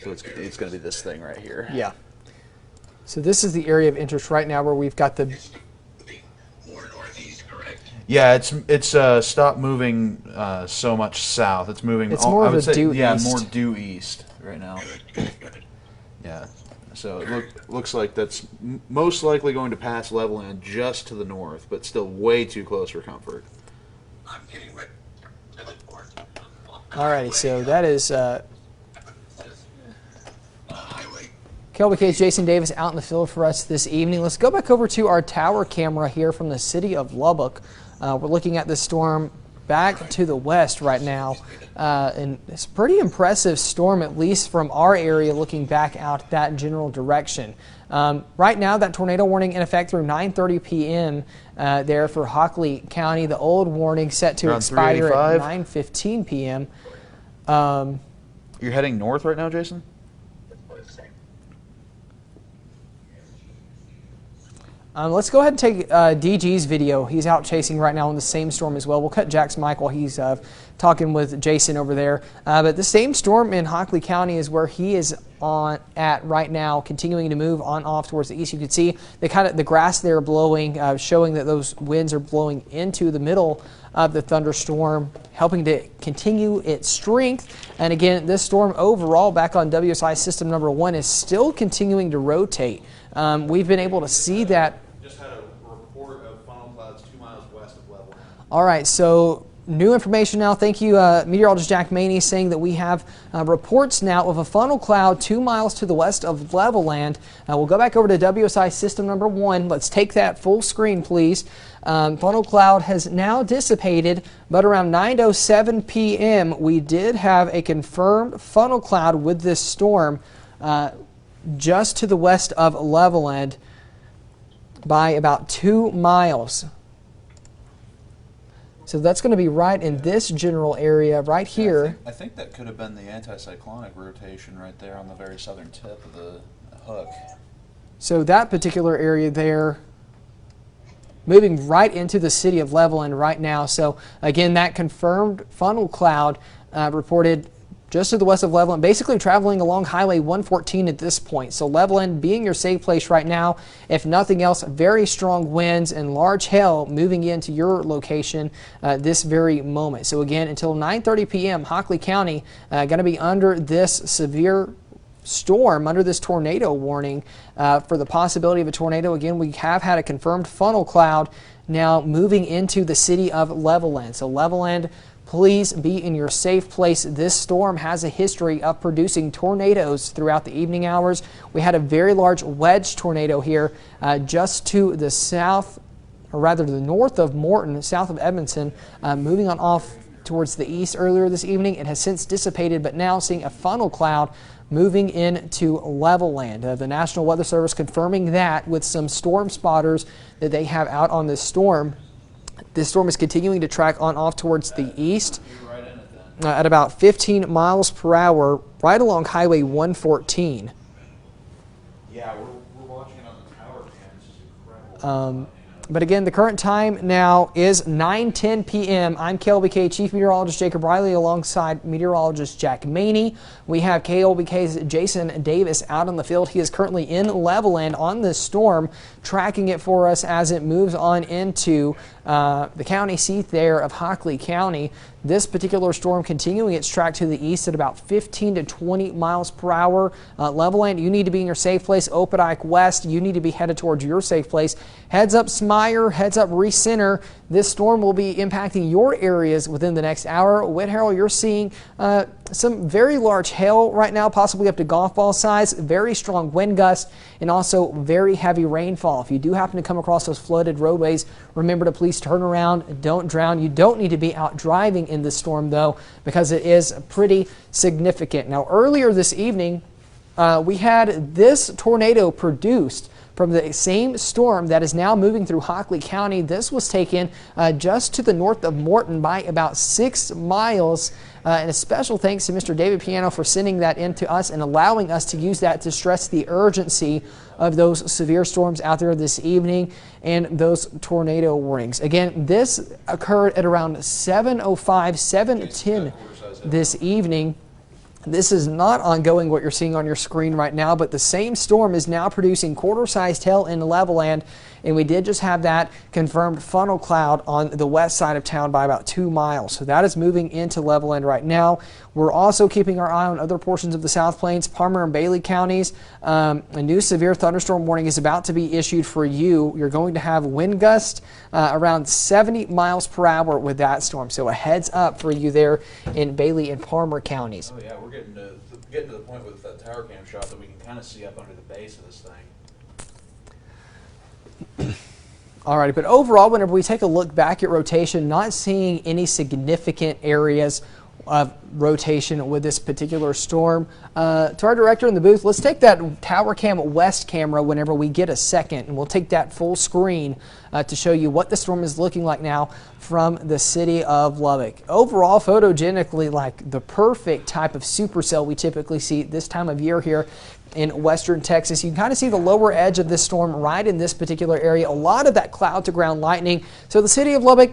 So it's going to be this thing right here. Yeah. So this is the area of interest right now where we've got the... More northeast, correct? Yeah, it's stopped moving so much south. It's moving. It's more I of would a say, due yeah, east. more due east right now. Good. Yeah. So it looks like that's most likely going to pass Levelland just to the north, but still way too close for comfort. I'm getting ready to the north. Alrighty, so that is Highway. KLBK's Jason Davis out in the field for us this evening. Let's go back over to our tower camera here from the city of Lubbock. We're looking at the storm back to the west right now, and it's a pretty impressive storm, at least from our area, looking back out that general direction. Right now, that tornado warning in effect through 9:30 p.m. There for Hockley County. The old warning set to Around expire at 385? 9:15 p.m. You're heading north right now, Jason? Let's go ahead and take DG's video. He's out chasing right now in the same storm as well. We'll cut Jack's mic while he's talking with Jason over there. But the same storm in Hockley County is where he is at right now, continuing to move on off towards the east. You can see the grass there blowing, showing that those winds are blowing into the middle of the thunderstorm, helping to continue its strength. And again, this storm overall back on WSI system number 1 is still continuing to rotate. We've been able to see that. Just had a report of funnel clouds 2 miles west of Levelland. All right, so new information now. Thank you, Meteorologist Jack Maney, saying that we have reports now of a funnel cloud 2 miles to the west of Levelland. We'll go back over to WSI system number 1. Let's take that full screen, please. Funnel cloud has now dissipated, but around 9:07 p.m. we did have a confirmed funnel cloud with this storm just to the west of Levelland by about 2 miles. So that's going to be right in this general area right here. I think that could have been the anticyclonic rotation right there on the very southern tip of the hook. So that particular area there, moving right into the city of Levelland right now. So again, that confirmed funnel cloud reported just to the west of Levelland, basically traveling along Highway 114 at this point. So Levelland being your safe place right now. If nothing else, very strong winds and large hail moving into your location this very moment. So again, until 9:30 p.m., Hockley County going to be under this severe storm, under this tornado warning for the possibility of a tornado. Again, we have had a confirmed funnel cloud now moving into the city of Levelland. So Levelland, please be in your safe place. This storm has a history of producing tornadoes throughout the evening hours. We had a very large wedge tornado here just to the south, or rather the north of Morton, south of Edmondson, moving on off towards the east earlier this evening. It has since dissipated, but now seeing a funnel cloud moving into Levelland. The National Weather Service confirming that with some storm spotters that they have out on this storm. This storm is continuing to track on off towards the east at about 15 miles per hour right along Highway 114. Yeah, we're watching it on the tower cam. This is incredible. But again, the current time now is 9:10 p.m. I'm KLBK Chief Meteorologist Jacob Riley alongside Meteorologist Jack Maney. We have KLBK's Jason Davis out on the field. He is currently in Levelland on this storm, tracking it for us as it moves on into the county seat there of Hockley County. This particular storm continuing its track to the east at about 15 to 20 miles per hour. Levelland, you need to be in your safe place. Opelika West, you need to be headed towards your safe place. Heads up, smile. Meyer, heads up recenter. This storm will be impacting your areas within the next hour. Whit Harold, you're seeing some very large hail right now, possibly up to golf ball size, very strong wind gusts, and also very heavy rainfall. If you do happen to come across those flooded roadways, remember to please turn around, don't drown. You don't need to be out driving in this storm, though, because it is pretty significant. Now, earlier this evening, we had this tornado produced from the same storm that is now moving through Hockley County. This was taken just to the north of Morton by about 6 miles. And a special thanks to Mr. David Piano for sending that in to us and allowing us to use that to stress the urgency of those severe storms out there this evening and those tornado warnings. Again, this occurred at around 7:05, 7:10 this evening. This is not ongoing, what you're seeing on your screen right now, but the same storm is now producing quarter-sized hail in Levelland, and we did just have that confirmed funnel cloud on the west side of town by about 2 miles. So that is moving into Levelland right now. We're also keeping our eye on other portions of the South Plains, Palmer and Bailey counties. A new severe thunderstorm warning is about to be issued for you. You're going to have wind gusts around 70 miles per hour with that storm. So a heads up for you there in Bailey and Palmer counties. Oh yeah, we're getting to the point with that tower cam shot that we can kind of see up under the base of this thing. All right, but overall, whenever we take a look back at rotation, not seeing any significant areas of rotation with this particular storm. To our director in the booth, let's take that Tower Cam West camera whenever we get a second, and we'll take that full screen to show you what the storm is looking like now from the city of Lubbock. Overall, photogenically, like the perfect type of supercell we typically see this time of year here in western Texas. You can kind of see the lower edge of this storm right in this particular area. A lot of that cloud to ground lightning. So the city of Lubbock,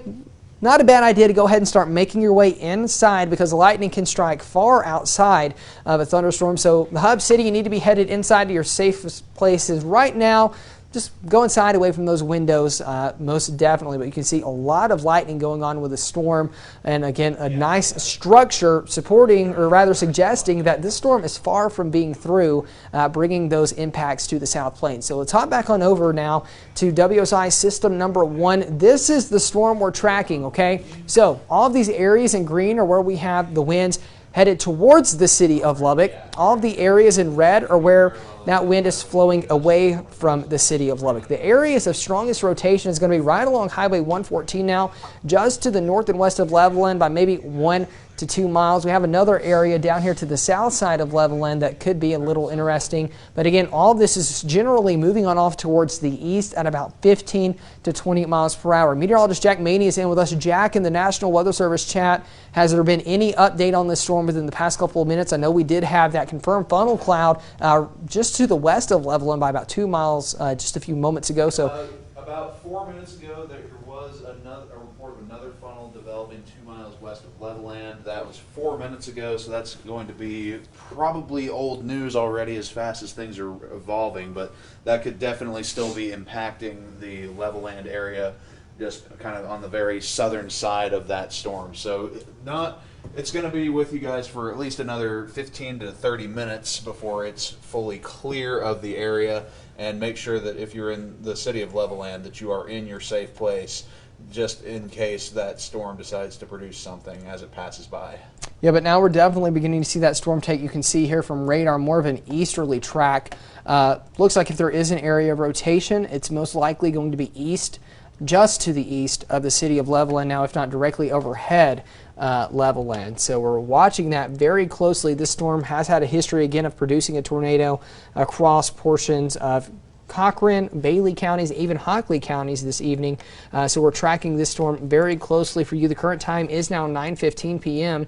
not a bad idea to go ahead and start making your way inside, because the lightning can strike far outside of a thunderstorm. So the hub city, you need to be headed inside to your safest places right now. Just go inside away from those windows, most definitely. But you can see a lot of lightning going on with the storm. And again, a nice structure supporting, or rather suggesting, that this storm is far from being through, bringing those impacts to the South Plains. So let's hop back on over now to WSI system number 1. This is the storm we're tracking, okay? So all of these areas in green are where we have the winds headed towards the city of Lubbock. All of the areas in red are where that wind is flowing away from the city of Lubbock. The areas of strongest rotation is going to be right along Highway 114 now, just to the north and west of Levelland by maybe 1 to 2 miles. We have another area down here to the south side of Levelland that could be a little interesting. But again, all of this is generally moving on off towards the east at about 15 to 20 miles per hour. Meteorologist Jack Maney is in with us. Jack, in the National Weather Service chat, has there been any update on this storm within the past couple of minutes? I know we did have that confirmed funnel cloud just to the west of Levelland by about 2 miles just a few moments ago. So about 4 minutes ago, there was a report of another funnel developing 2 miles west of Levelland. That was 4 minutes ago, so that's going to be probably old news already as fast as things are evolving, but that could definitely still be impacting the Levelland area, just kind of on the very southern side of that storm. So it's going to be with you guys for at least another 15 to 30 minutes before it's fully clear of the area. And make sure that if you're in the city of Levelland, that you are in your safe place, just in case that storm decides to produce something as it passes by. Yeah, but now we're definitely beginning to see that storm take, you can see here from radar, more of an easterly track. Looks like if there is an area of rotation, it's most likely going to be east, just to the east of the city of Levelland now, if not directly overhead Levelland. So we're watching that very closely. This storm has had a history, again, of producing a tornado across portions of Cochran, Bailey counties, even Hockley counties this evening. So we're tracking this storm very closely for you. The current time is now 9:15 p.m.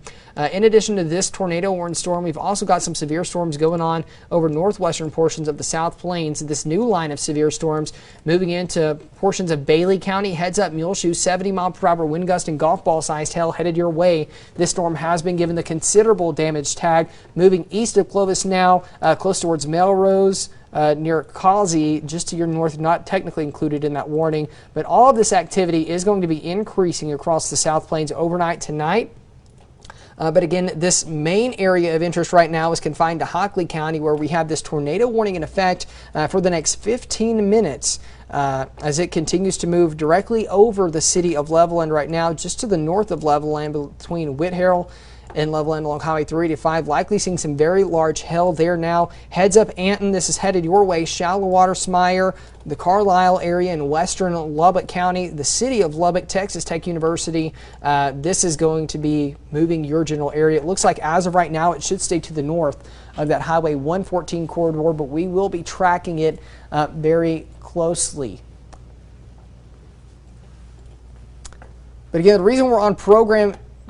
In addition to this tornado warned storm, we've also got some severe storms going on over northwestern portions of the South Plains. This new line of severe storms moving into portions of Bailey County. Heads up, Muleshoe, 70 mile per hour wind gust and golf ball sized hail headed your way. This storm has been given the considerable damage tag, moving east of Clovis now, close towards Melrose. Near Causey, just to your north, not technically included in that warning. But all of this activity is going to be increasing across the South Plains overnight tonight. But again, this main area of interest right now is confined to Hockley County, where we have this tornado warning in effect for the next 15 minutes as it continues to move directly over the city of Levelland right now, just to the north of Levelland between Whitehall and Levelland along Highway 385. Likely seeing some very large hail there now. Heads up, Anton, this is headed your way. Shallow water, Smyer, the Carlisle area in western Lubbock County, the city of Lubbock, Texas Tech University. This is going to be moving your general area. It looks like as of right now it should stay to the north of that Highway 114 corridor, but we will be tracking it very closely. But again, the reason we're on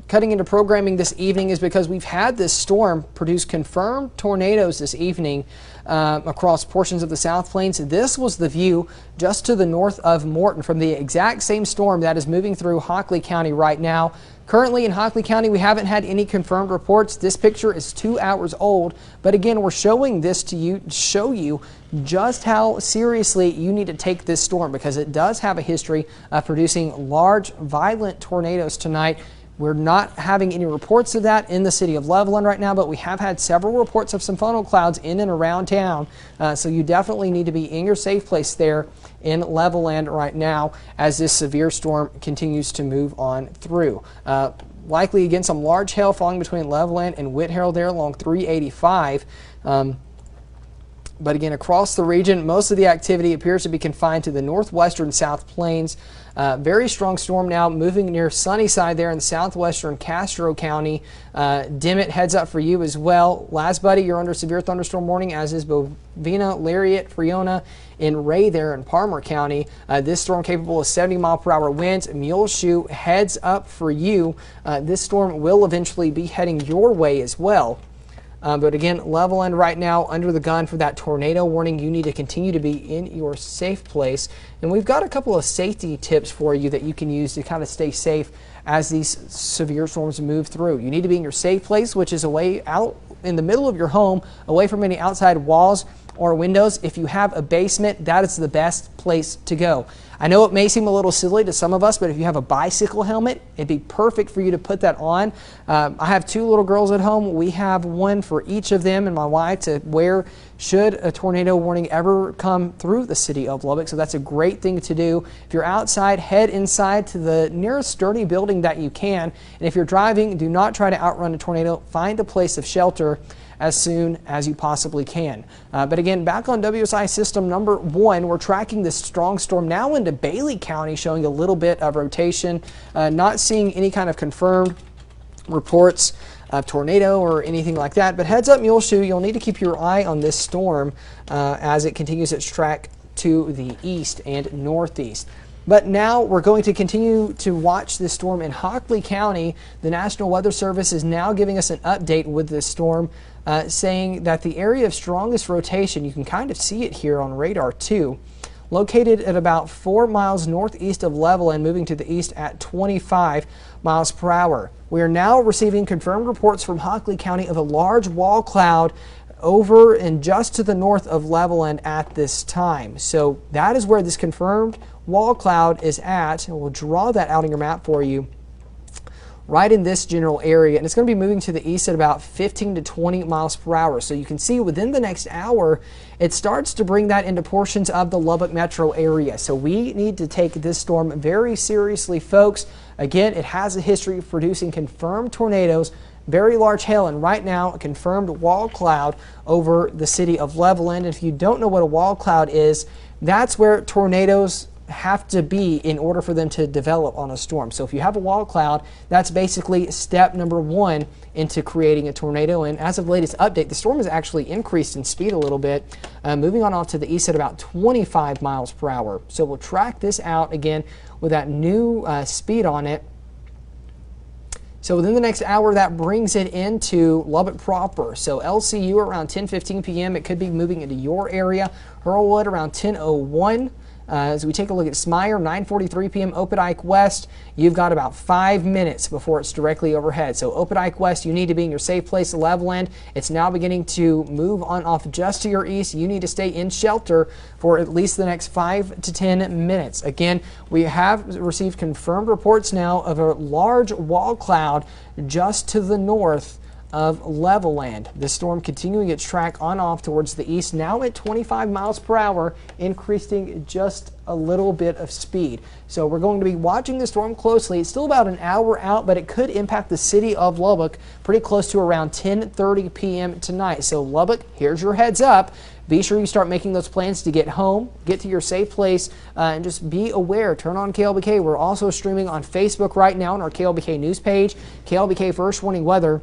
cutting into programming this evening is because we've had this storm produce confirmed tornadoes this evening across portions of the South Plains. This was the view just to the north of Morton from the exact same storm that is moving through Hockley County right now. Currently in Hockley County, we haven't had any confirmed reports. This picture is 2 hours old, but again, we're showing this to you to show you just how seriously you need to take this storm, because it does have a history of producing large, violent tornadoes tonight. We're not having any reports of that in the city of Levelland right now, but we have had several reports of some funnel clouds in and around town. So you definitely need to be in your safe place there in Levelland right now as this severe storm continues to move on through. Likely again some large hail falling between Levelland and Whitehall there along 385. But again, across the region, most of the activity appears to be confined to the northwestern South Plains. Very strong storm now moving near Sunnyside there in southwestern Castro County. Dimmitt, heads up for you as well. Lasbuddy, you're under severe thunderstorm warning, as is Bovina, Lariat, Friona, and Ray there in Palmer County. This storm capable of 70-mile-per-hour winds. Muleshoe, heads up for you. This storm will eventually be heading your way as well. But again, Levelland right now under the gun for that tornado warning. You need to continue to be in your safe place. And we've got a couple of safety tips for you that you can use to kind of stay safe as these severe storms move through. You need to be in your safe place, which is away out in the middle of your home, away from any outside walls or windows. If you have a basement, that is the best place to go. I know it may seem a little silly to some of us, but if you have a bicycle helmet, it'd be perfect for you to put that on. I have 2 little girls at home. We have one for each of them and my wife to wear should a tornado warning ever come through the city of Lubbock. So that's a great thing to do. If you're outside, head inside to the nearest sturdy building that you can. And if you're driving, do not try to outrun a tornado. Find a place of shelter as soon as you possibly can. But again, back on WSI system number 1, we're tracking this strong storm now into Bailey County, showing a little bit of rotation. Not seeing any kind of confirmed reports of tornado or anything like that. But heads up, Muleshoe, you'll need to keep your eye on this storm as it continues its track to the east and northeast. But now we're going to continue to watch this storm in Hockley County. The National Weather Service is now giving us an update with this storm, saying that the area of strongest rotation, you can kind of see it here on radar too, located at about 4 miles northeast of Levelland, moving to the east at 25 miles per hour. We are now receiving confirmed reports from Hockley County of a large wall cloud over and just to the north of Levelland at this time. So that is where this confirmed wall cloud is at, and we'll draw that out on your map for you, right in this general area, and it's going to be moving to the east at about 15 to 20 miles per hour. So you can see within the next hour, it starts to bring that into portions of the Lubbock metro area. So we need to take this storm very seriously, folks. Again, it has a history of producing confirmed tornadoes, very large hail, and right now a confirmed wall cloud over the city of Levelland. If you don't know what a wall cloud is, that's where tornadoes have to be in order for them to develop on a storm. So if you have a wall cloud, that's basically step number 1 into creating a tornado. And as of latest update, the storm has actually increased in speed a little bit, moving on off to the east at about 25 miles per hour. So we'll track this out again with that new speed on it. So within the next hour, that brings it into Lubbock proper. So LCU around 10:15 p.m. It could be moving into your area. Hurlwood around 10:01. As we take a look at Smyer, 9:43 p.m. Opdyke West, you've got about 5 minutes before it's directly overhead. So Opdyke West, you need to be in your safe place at Levelland. It's now beginning to move on off just to your east. You need to stay in shelter for at least the next 5 to 10 minutes. Again, we have received confirmed reports now of a large wall cloud just to the north of Levelland. The storm continuing its track on off towards the east, now at 25 miles per hour, increasing just a little bit of speed. So we're going to be watching the storm closely. It's still about an hour out, but it could impact the city of Lubbock pretty close to around 10:30 p.m. tonight. So Lubbock, here's your heads up. Be sure you start making those plans to get home, get to your safe place, and just be aware. Turn on KLBK. We're also streaming on Facebook right now on our KLBK news page, KLBK First Warning Weather.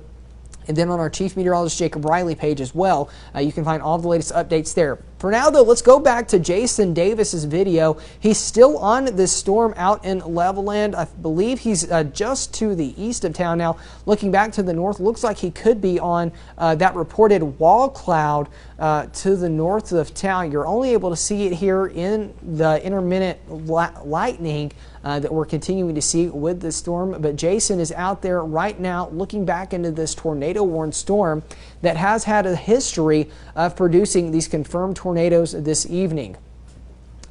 And then on our Chief Meteorologist Jacob Riley page as well, you can find all the latest updates there. For now, though, let's go back to Jason Davis's video. He's still on this storm out in Levelland. I believe he's just to the east of town now. Looking back to the north, looks like he could be on that reported wall cloud to the north of town. You're only able to see it here in the intermittent lightning that we're continuing to see with this storm. But Jason is out there right now looking back into this tornado-warned storm that has had a history of producing these confirmed tornadoes this evening.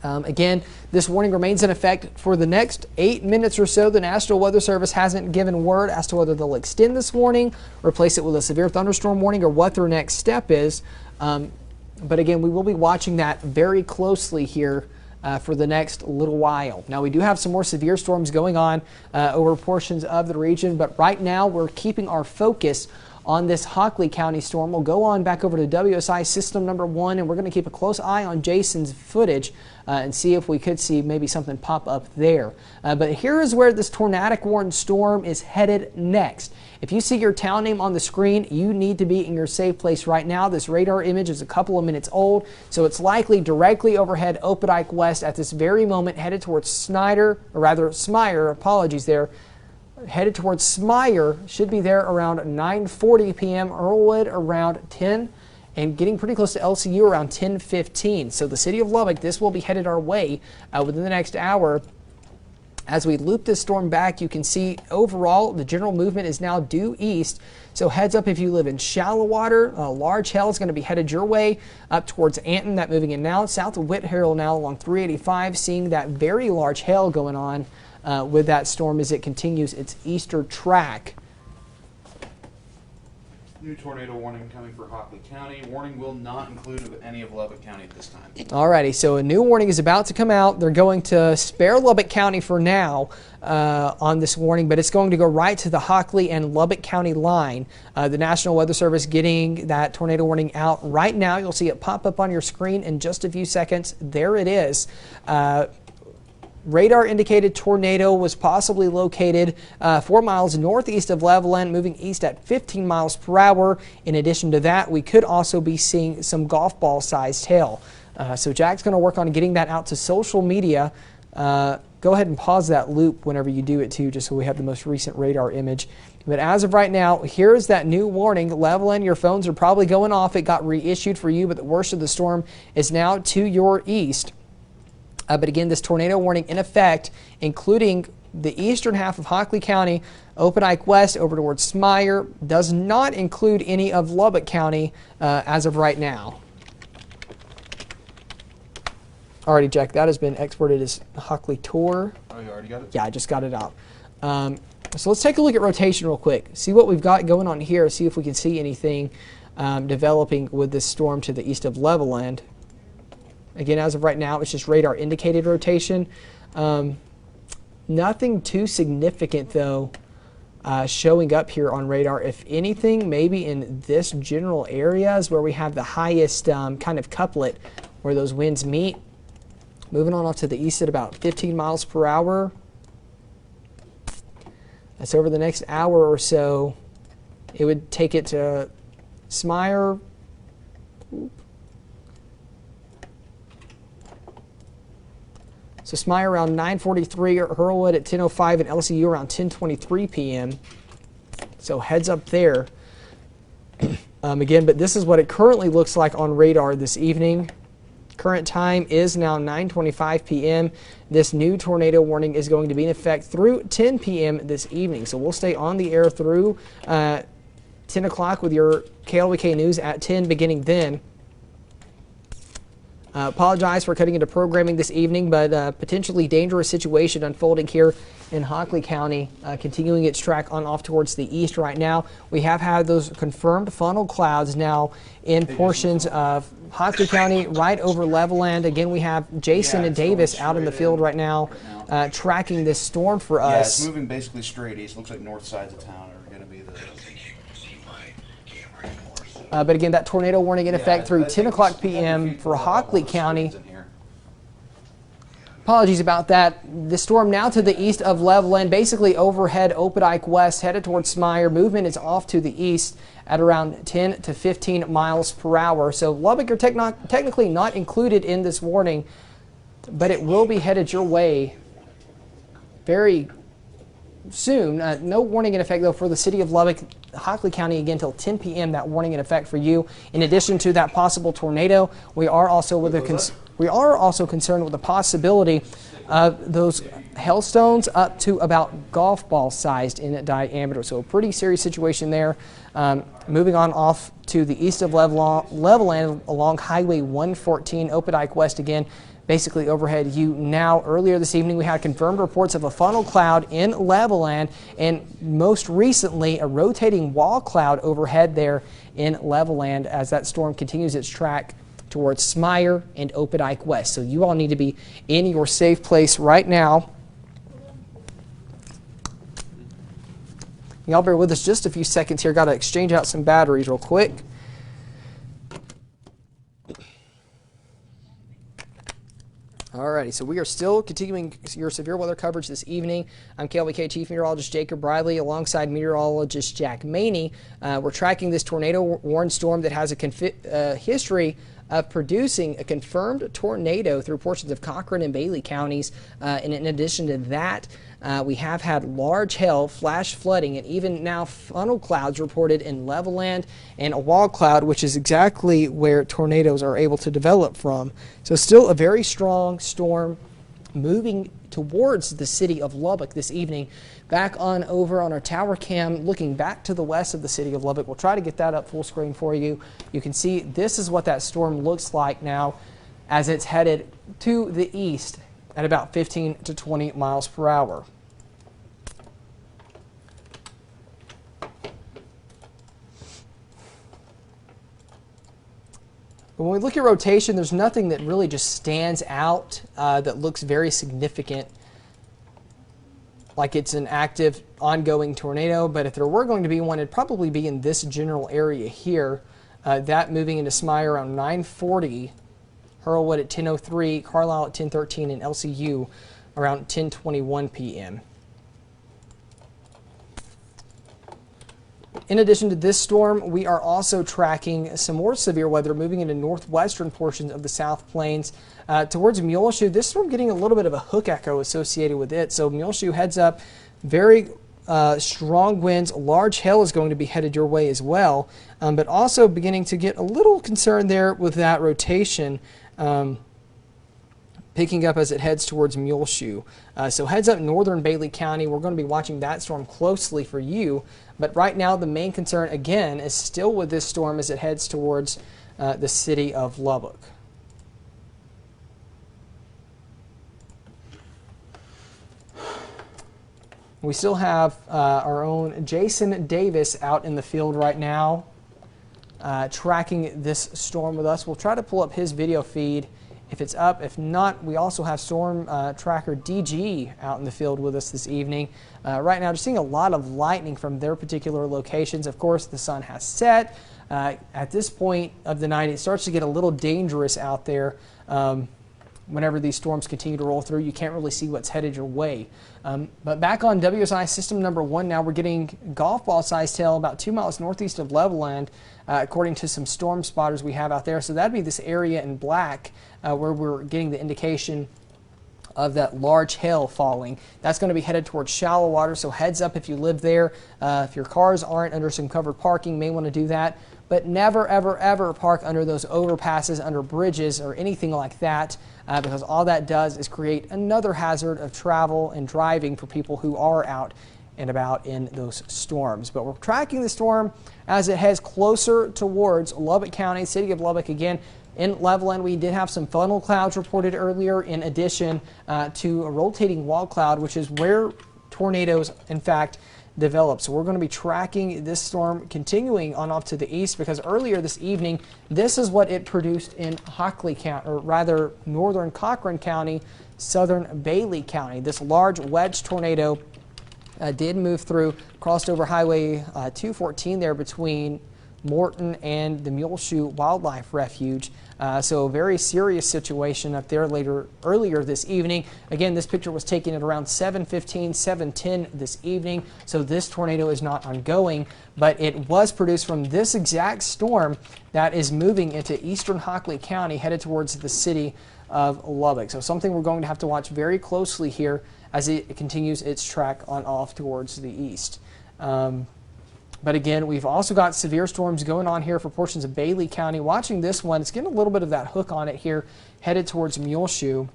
Again, this warning remains in effect for the next 8 minutes or so. The National Weather Service hasn't given word as to whether they'll extend this warning, replace it with a severe thunderstorm warning, or what their next step is. But again, we will be watching that very closely here for the next little while. Now, we do have some more severe storms going on over portions of the region, but right now we're keeping our focus on this Hockley County storm. We'll go on back over to WSI system number 1, and we're going to keep a close eye on Jason's footage and see if we could see maybe something pop up there. But here is where this tornadic warned storm is headed next. If you see your town name on the screen, you need to be in your safe place right now. This radar image is a couple of minutes old, so it's likely directly overhead Opdyke West at this very moment, headed towards Smyer, apologies there. Headed towards Smyer, should be there around 9:40 p.m. Earlwood around 10, and getting pretty close to LCU around 10:15. So the city of Lubbock, this will be headed our way within the next hour. As we loop this storm back, you can see overall the general movement is now due east. So heads up if you live in shallow water. Large hail is going to be headed your way up towards Anton, that moving in now. South of Whitehall now along 385, seeing that very large hail going on with that storm as it continues its eastern track. New tornado warning coming for Hockley County. Warning will not include any of Lubbock County at this time. Alrighty, so a new warning is about to come out. They're going to spare Lubbock County for now on this warning, but it's going to go right to the Hockley and Lubbock County line. The National Weather Service getting that tornado warning out right now. You'll see it pop up on your screen in just a few seconds. There it is. Radar indicated tornado was possibly located 4 miles northeast of Levelland, moving east at 15 miles per hour. In addition to that, we could also be seeing some golf ball sized hail. So Jack's going to work on getting that out to social media. Go ahead and pause that loop whenever you do it too, just so we have the most recent radar image. But as of right now, here's that new warning. Levelland, your phones are probably going off. It got reissued for you, but the worst of the storm is now to your east. But again, this tornado warning in effect, including the eastern half of Hockley County, Opdyke West over towards Smyer, does not include any of Lubbock County as of right now. Alrighty, Jack, that has been exported as Hockley Tour. Oh, you already got it? Yeah, I just got it out. So let's take a look at rotation real quick. See what we've got going on here. See if we can see anything developing with this storm to the east of Levelland. Again, as of right now, it's just radar indicated rotation. Nothing too significant, though, showing up here on radar. If anything, maybe in this general area is where we have the highest kind of couplet where those winds meet. Moving on off to the east at about 15 miles per hour. That's over the next hour or so. It would take it to Smyer. So Smyer around 9:43, Hurlwood at 10:05, and LCU around 10:23 p.m. So heads up there. Again, but this is what it currently looks like on radar this evening. Current time is now 9:25 p.m. This new tornado warning is going to be in effect through 10 p.m. this evening. So we'll stay on the air through 10 o'clock with your KLBK News at 10 beginning then. Apologize for cutting into programming this evening, but potentially dangerous situation unfolding here in Hockley County, continuing its track on off towards the east right now. We have had those confirmed funnel clouds now in portions of Hockley County right over Levelland. Again, we have Jason and Davis out in the field right now tracking this storm for us. Yeah, it's moving basically straight east. Looks like north sides of town are going to be the... But again, that tornado warning in effect through 10 o'clock p.m. for Hockley County. Apologies about that. The storm now to the east of Levelland, basically overhead Opdyke West, headed towards Smyre. Movement is off to the east at around 10 to 15 miles per hour. So Lubbock, you're technically not included in this warning, but it will be headed your way very soon. No warning in effect, though, for the city of Lubbock, Hockley County, again, until 10 p.m. That warning in effect for you. In addition to that possible tornado, we are also concerned with the possibility of those hailstones up to about golf ball sized in diameter. So a pretty serious situation there. Moving on off to the east of Levelland along Highway 114, Opdyke West again. Basically overhead you now. Earlier this evening we had confirmed reports of a funnel cloud in Levelland, and most recently a rotating wall cloud overhead there in Levelland as that storm continues its track towards Smyre and Opdyke West. So you all need to be in your safe place right now. Y'all bear with us just a few seconds here. Got to exchange out some batteries real quick. Alrighty, so we are still continuing your severe weather coverage this evening. I'm KLBK Chief Meteorologist Jacob Riley alongside Meteorologist Jack Maney. We're tracking this tornado-warned storm that has a history of producing a confirmed tornado through portions of Cochran and Bailey counties. And in addition to that, we have had large hail, flash flooding, and even now funnel clouds reported in Levelland and a wall cloud, which is exactly where tornadoes are able to develop from. So still a very strong storm moving towards the city of Lubbock this evening. Back on over on our tower cam, looking back to the west of the city of Lubbock. We'll try to get that up full screen for you. You can see this is what that storm looks like now as it's headed to the east at about 15 to 20 miles per hour. When we look at rotation, there's nothing that really just stands out that looks very significant, like it's an active, ongoing tornado. But if there were going to be one, it'd probably be in this general area here. That moving into Smyre around 9:40, Hurlwood at 10:03, Carlisle at 10:13, and LCU around 10:21 p.m. In addition to this storm, we are also tracking some more severe weather moving into northwestern portions of the South Plains towards Muleshoe. This storm getting a little bit of a hook echo associated with it. So Muleshoe heads up, very strong winds, large hail is going to be headed your way as well, but also beginning to get a little concerned there with that rotation. Picking up as it heads towards Muleshoe. So heads up northern Bailey County. We're going to be watching that storm closely for you. But right now the main concern again is still with this storm as it heads towards the city of Lubbock. We still have our own Jason Davis out in the field right now tracking this storm with us. We'll try to pull up his video feed if it's up. If not, we also have Storm Tracker DG out in the field with us this evening. Right now, just seeing a lot of lightning from their particular locations. Of course, the sun has set. At this point of the night, it starts to get a little dangerous out there. Whenever these storms continue to roll through, you can't really see what's headed your way. But back on WSI system number 1 now, we're getting golf ball sized hail about 2 miles northeast of Levelland, according to some storm spotters we have out there. So that'd be this area in black where we're getting the indication of that large hail falling. That's going to be headed towards shallow water, so heads up if you live there. If your cars aren't under some covered parking, may want to do that. But never, ever, ever park under those overpasses, under bridges, or anything like that, because all that does is create another hazard of travel and driving for people who are out and about in those storms. But we're tracking the storm as it heads closer towards Lubbock County, city of Lubbock. Again, in Levelland, we did have some funnel clouds reported earlier, in addition to a rotating wall cloud, which is where tornadoes, in fact, develop. So we're going to be tracking this storm continuing on off to the east, because earlier this evening, this is what it produced in Hockley County, or rather northern Cochran County, southern Bailey County. This large wedge tornado did move through, crossed over Highway 214 there between Morton and the Muleshoe Wildlife Refuge. So a very serious situation up there earlier this evening. Again, this picture was taken at around 7:15, 7:10 this evening. So this tornado is not ongoing, but it was produced from this exact storm that is moving into eastern Hockley County, headed towards the city of Lubbock. So something we're going to have to watch very closely here as it continues its track on off towards the east. But again, we've also got severe storms going on here for portions of Bailey County. Watching this one, it's getting a little bit of that hook on it here, headed towards Muleshoe.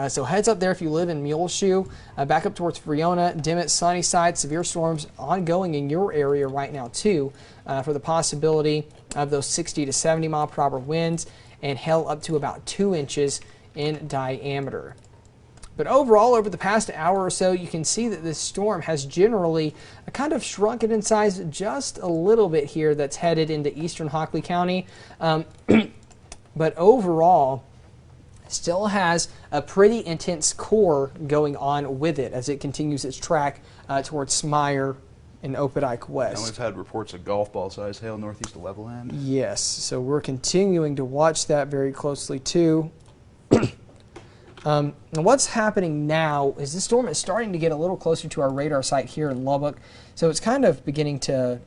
So heads up there if you live in Muleshoe. Back up towards Friona, Dimmitt, Sunnyside. Severe storms ongoing in your area right now too, for the possibility of those 60 to 70 mile per hour winds and hail up to about 2 inches in diameter. But overall, over the past hour or so, you can see that this storm has generally kind of shrunken in size just a little bit here, that's headed into eastern Hockley County. But overall, still has a pretty intense core going on with it as it continues its track towards Smyre and Opdyke West. And we've had reports of golf ball size hail northeast of Levelland. Yes, so we're continuing to watch that very closely too. And what's happening now is this storm is starting to get a little closer to our radar site here in Lubbock, so it's kind of beginning to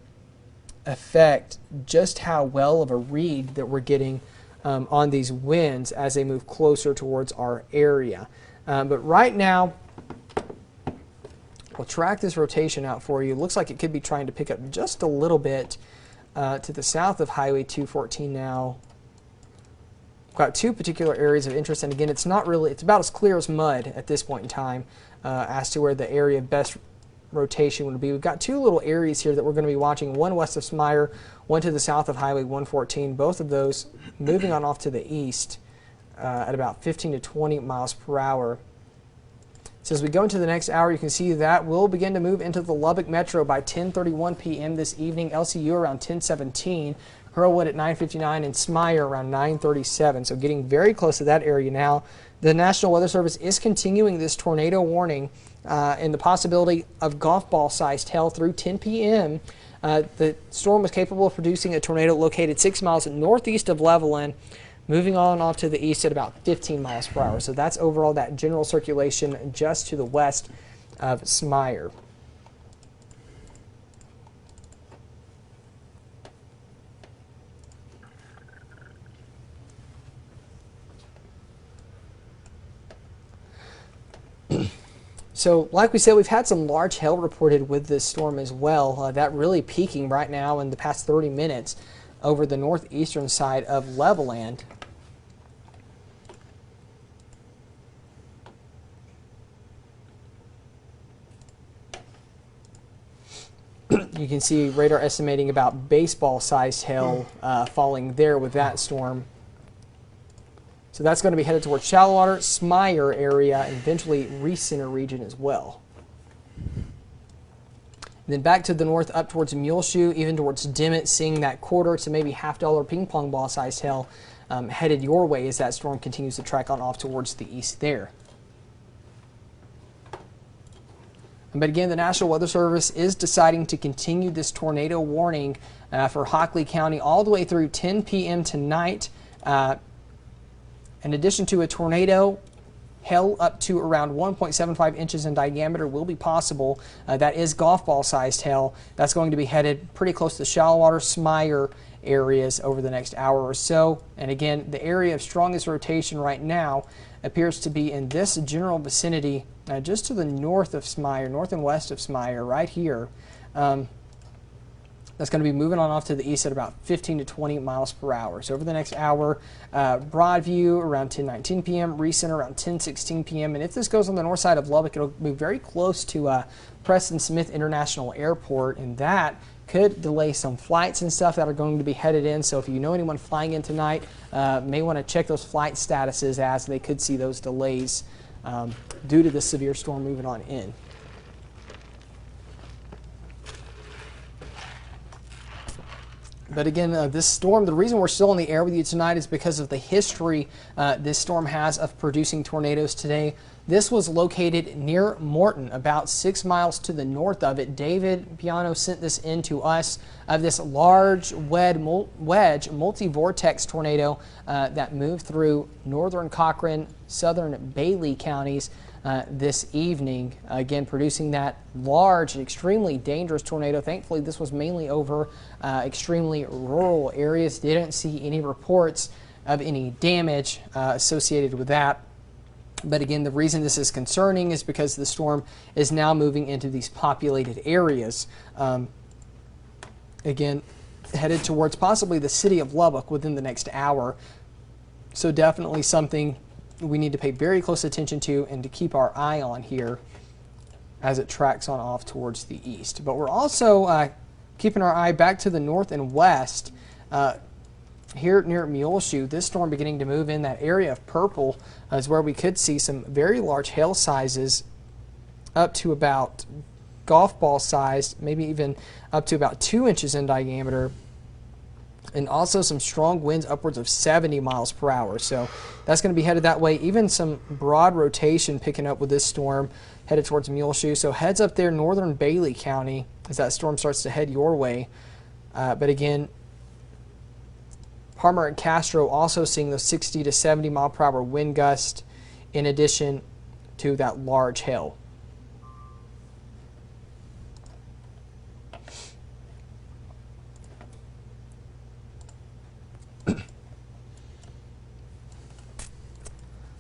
affect just how well of a read that we're getting on these winds as they move closer towards our area. But right now, we'll track this rotation out for you. Looks like it could be trying to pick up just a little bit to the south of Highway 214 now. We've got two particular areas of interest, and again, it's not really, it's about as clear as mud at this point in time as to where the area of best rotation would be. We've got two little areas here that we're going to be watching, one west of Smyre, one to the south of Highway 114, both of those moving on off to the east at about 15 to 20 miles per hour. So as we go into the next hour, you can see that we'll begin to move into the Lubbock Metro by 10:31 p.m. this evening, LCU around 10:17. Hurlwood at 9:59 and Smyre around 9:37. So getting very close to that area now. The National Weather Service is continuing this tornado warning and the possibility of golf ball sized hail through 10 p.m. The storm was capable of producing a tornado located 6 miles northeast of Levelland, moving on off to the east at about 15 miles per hour. So that's overall that general circulation just to the west of Smyre. So like we said, we've had some large hail reported with this storm as well. That really peaking right now in the past 30 minutes over the northeastern side of Levelland. You can see radar estimating about baseball-sized hail falling there with that storm. So that's going to be headed towards shallow water, Smyre area, and eventually Recenter region as well. And then back to the north up towards Muleshoe, even towards Dimmitt, seeing that quarter to maybe $half ping pong ball sized hail headed your way as that storm continues to track on off towards the east there. But again, the National Weather Service is deciding to continue this tornado warning for Hockley County all the way through 10 p.m. tonight. In addition to a tornado, hail up to around 1.75 inches in diameter will be possible. That is golf ball sized hail. That's going to be headed pretty close to shallow water, Smyre, areas over the next hour or so. And again, the area of strongest rotation right now appears to be in this general vicinity, just to the north of Smyer, north and west of Smyer, right here. That's going to be moving on off to the east at about 15 to 20 miles per hour. So over the next hour, Broadview around 10:19 p.m., Recenter around 10:16 p.m. And if this goes on the north side of Lubbock, it'll move very close to Preston Smith International Airport, and that could delay some flights and stuff that are going to be headed in. So if you know anyone flying in tonight, may want to check those flight statuses, as they could see those delays due to this severe storm moving on in. But again, this storm, the reason we're still in the air with you tonight is because of the history this storm has of producing tornadoes today. This was located near Morton, about 6 miles to the north of it. David Piano sent this in to us of this large wedge multi-vortex tornado that moved through northern Cochran, southern Bailey counties this evening, again producing that large, extremely dangerous tornado. Thankfully, this was mainly over extremely rural areas. Didn't see any reports of any damage associated with that. But again, the reason this is concerning is because the storm is now moving into these populated areas. Again, headed towards possibly the city of Lubbock within the next hour. So definitely something we need to pay very close attention to and to keep our eye on here as it tracks on off towards the east. But we're also keeping our eye back to the north and west. Here near Muleshoe, this storm beginning to move in that area of purple is where we could see some very large hail sizes up to about golf ball size, maybe even up to about 2 inches in diameter, and also some strong winds upwards of 70 miles per hour. So that's going to be headed that way. Even some broad rotation picking up with this storm headed towards Muleshoe. So heads up there northern Bailey County as that storm starts to head your way. But again, Palmer and Castro also seeing those 60 to 70 mile per hour wind gust in addition to that large hail.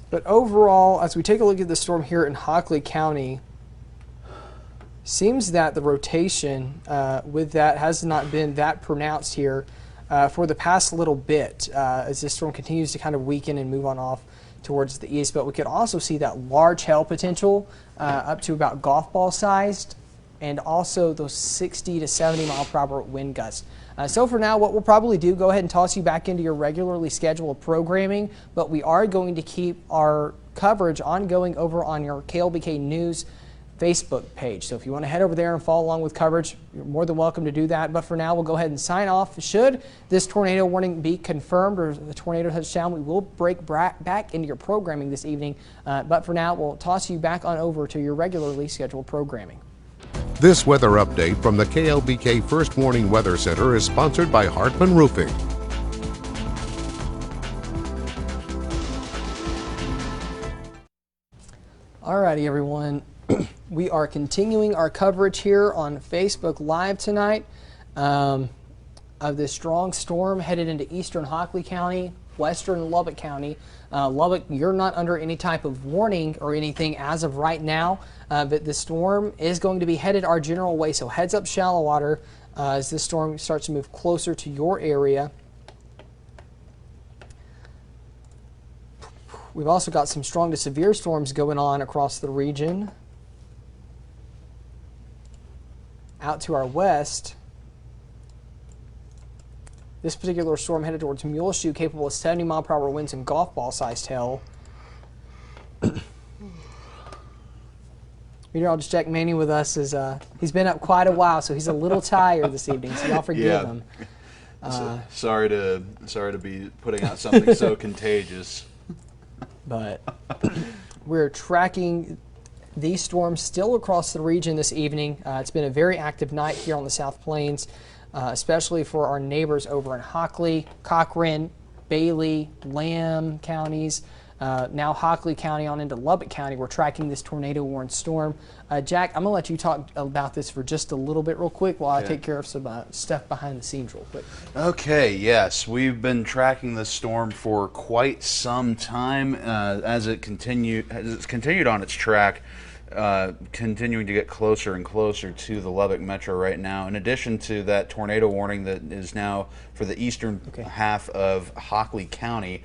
But overall, as we take a look at the storm here in Hockley County, seems that the rotation with that has not been that pronounced here for the past little bit as this storm continues to kind of weaken and move on off towards the east. But we could also see that large hail potential up to about golf ball sized, and also those 60 to 70 mile per hour wind gusts. So for now, what we'll probably do, go ahead and toss you back into your regularly scheduled programming, but we are going to keep our coverage ongoing over on your KLBK News Facebook page. So if you want to head over there and follow along with coverage, you're more than welcome to do that. But for now, we'll go ahead and sign off. Should this tornado warning be confirmed or the tornado touchdown, we will break back into your programming this evening. But for now, we'll toss you back on over to your regularly scheduled programming. This weather update from the KLBK First Warning Weather Center is sponsored by Hartman Roofing. Alrighty, everyone. We are continuing our coverage here on Facebook Live tonight of this strong storm headed into eastern Hockley County, western Lubbock County. Lubbock, you're not under any type of warning or anything as of right now, but the storm is going to be headed our general way, so heads up shallow water as this storm starts to move closer to your area. We've also got some strong to severe storms going on across the region. Out to our west, this particular storm headed towards Muleshoe, capable of 70 mile per hour winds and golf ball sized hail. Meteorologist Jack Manning with us is he's been up quite a while, so he's a little tired this evening. So y'all forgive him. Sorry to be putting out something so contagious. But we're tracking these storms still across the region this evening. It's been a very active night here on the South Plains, especially for our neighbors over in Hockley, Cochran, Bailey, Lamb counties. now Hockley County on into Lubbock County. We're tracking this tornado-warned storm. Jack, I'm going to let you talk about this for just a little bit real quick while I take care of some stuff behind the scenes real quick. Okay, yes. We've been tracking this storm for quite some time as it's continued on its track. Continuing to get closer and closer to the Lubbock Metro right now. In addition to that tornado warning that is now for the eastern half of Hockley County,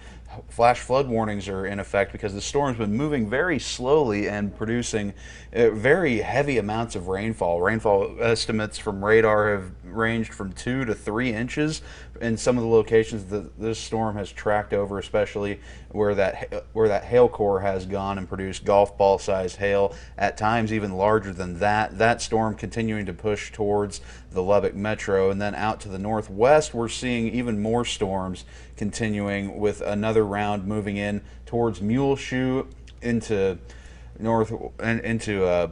flash flood warnings are in effect because the storm's been moving very slowly and producing very heavy amounts of rainfall. Rainfall estimates from radar have ranged from 2 to 3 inches in some of the locations that this storm has tracked over, especially where that hail core has gone and produced golf ball sized hail, at times even larger than that. That storm continuing to push towards the Lubbock Metro, and then out to the northwest we're seeing even more storms continuing, with another round moving in towards Muleshoe into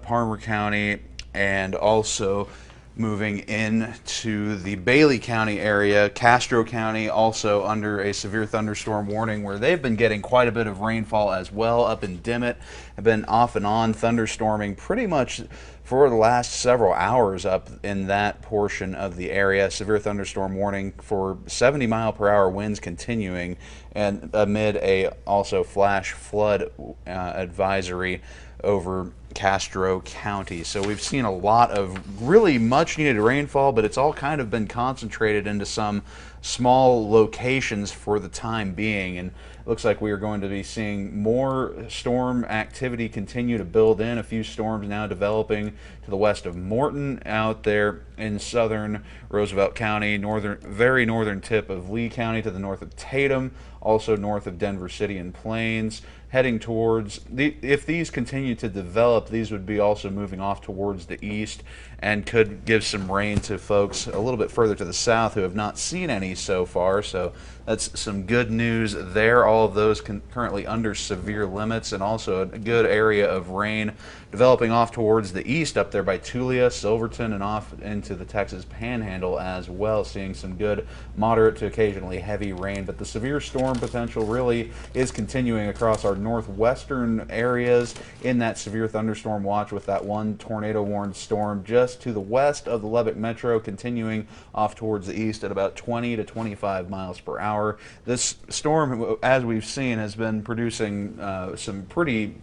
Palmer County, and also moving into the Bailey County area. Castro County also under a severe thunderstorm warning, where they've been getting quite a bit of rainfall as well. Up in Dimmitt have been off and on thunderstorming pretty much for the last several hours up in that portion of the area. Severe thunderstorm warning for 70-mile-per-hour winds continuing, and amid a also flash flood advisory over Castro County. So we've seen a lot of really much needed rainfall, but it's all kind of been concentrated into some small locations for the time being, and it looks like we are going to be seeing more storm activity continue to build in. A few storms now developing to the west of Morton, out there in southern Roosevelt County, very northern tip of Lee County, to the north of Tatum, also north of Denver City and Plains, heading towards if these continue to develop, these would be also moving off towards the east and could give some rain to folks a little bit further to the south who have not seen any so far. So that's some good news there. All of those currently under severe limits, and also a good area of rain developing off towards the east up there by Tulia, Silverton, and off into the Texas Panhandle as well, seeing some good moderate to occasionally heavy rain. But the severe storm potential really is continuing across our northwestern areas in that severe thunderstorm watch, with that one tornado warned storm just to the west of the Lubbock Metro, continuing off towards the east at about 20 to 25 miles per hour. This storm, as we've seen, has been producing some pretty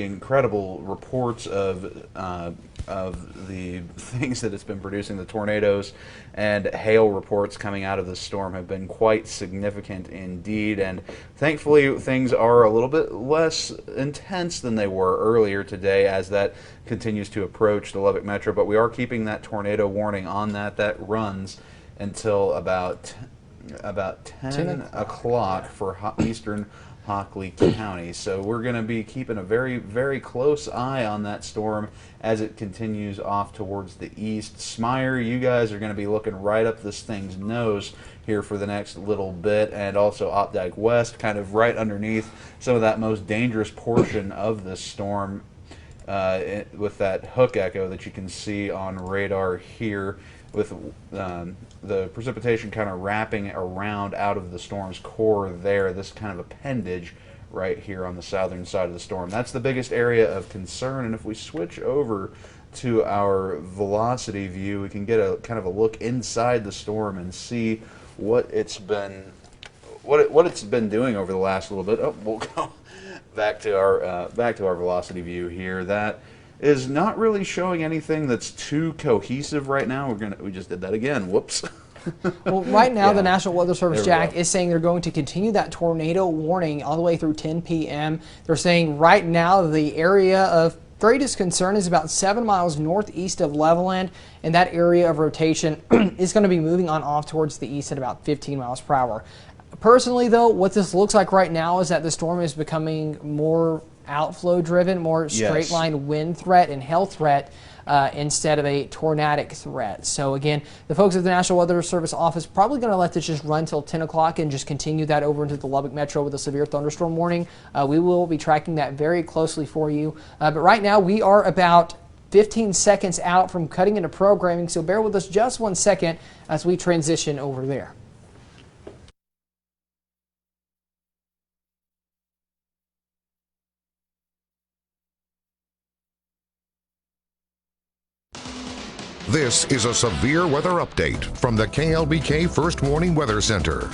incredible reports of the things that it's been producing. The tornadoes and hail reports coming out of the storm have been quite significant indeed, and thankfully things are a little bit less intense than they were earlier today as that continues to approach the Lubbock Metro. But we are keeping that tornado warning on that runs until about 10 o'clock for eastern Hockley County. So we're going to be keeping a very, very close eye on that storm as it continues off towards the east. Smyre, you guys are going to be looking right up this thing's nose here for the next little bit, and also Opdyke West, kind of right underneath some of that most dangerous portion of this storm, with that hook echo that you can see on radar here, with the precipitation kind of wrapping around out of the storm's core there, this kind of appendage right here on the southern side of the storm. That's the biggest area of concern. And if we switch over to our velocity view, we can get a kind of a look inside the storm and see what it's been doing over the last little bit. Oh, we'll go back to our velocity view here. That is not really showing anything that's too cohesive right now. We just did that again. Whoops. Well, right now the National Weather Service, Jack, is saying they're going to continue that tornado warning all the way through 10 p.m. They're saying right now the area of greatest concern is about 7 miles northeast of Levelland, and that area of rotation is going to be moving on off towards the east at about 15 miles per hour. Personally, though, what this looks like right now is that the storm is becoming more outflow driven, more straight line wind threat and hail threat instead of a tornadic threat. So again, the folks at the National Weather Service office probably going to let this just run till 10 o'clock and just continue that over into the Lubbock Metro with a severe thunderstorm warning. We will be tracking that very closely for you. But right now we are about 15 seconds out from cutting into programming, so bear with us just 1 second as we transition over there. This is a severe weather update from the KLBK First Warning Weather Center.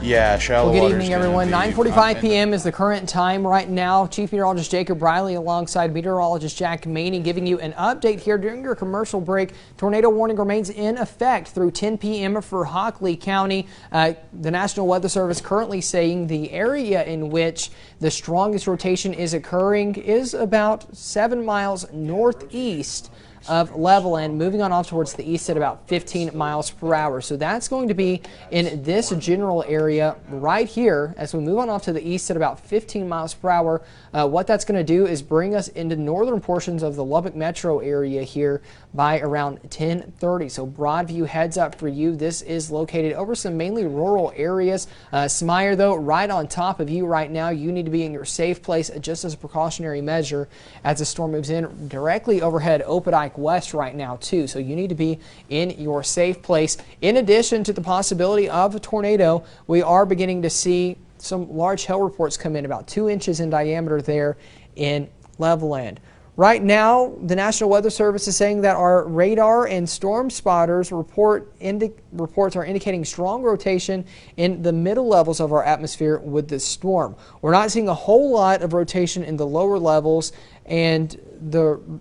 Yeah, shallow Well, good water's evening, gonna everyone. be 9:45 p.m. is the current time right now. Chief Meteorologist Jacob Riley alongside Meteorologist Jack Maney giving you an update here during your commercial break. Tornado warning remains in effect through 10 p.m. for Hockley County. The National Weather Service currently saying the area in which the strongest rotation is occurring is about 7 miles northeast of Levelland, moving on off towards the east at about 15 miles per hour. So that's going to be in this general area right here as we move on off to the east at about 15 miles per hour. What that's going to do is bring us into northern portions of the Lubbock metro area here by around 10:30. So Broadview, heads up for you. This is located over some mainly rural areas. Smyer, though, right on top of you right now. You need to be in your safe place just as a precautionary measure as the storm moves in directly overhead Opdyke West right now, too. So you need to be in your safe place. In addition to the possibility of a tornado, we are beginning to see some large hail reports come in about 2 inches in diameter there in Levelland. Right now, the National Weather Service is saying that our radar and storm spotters reports are indicating strong rotation in the middle levels of our atmosphere with this storm. We're not seeing a whole lot of rotation in the lower levels, and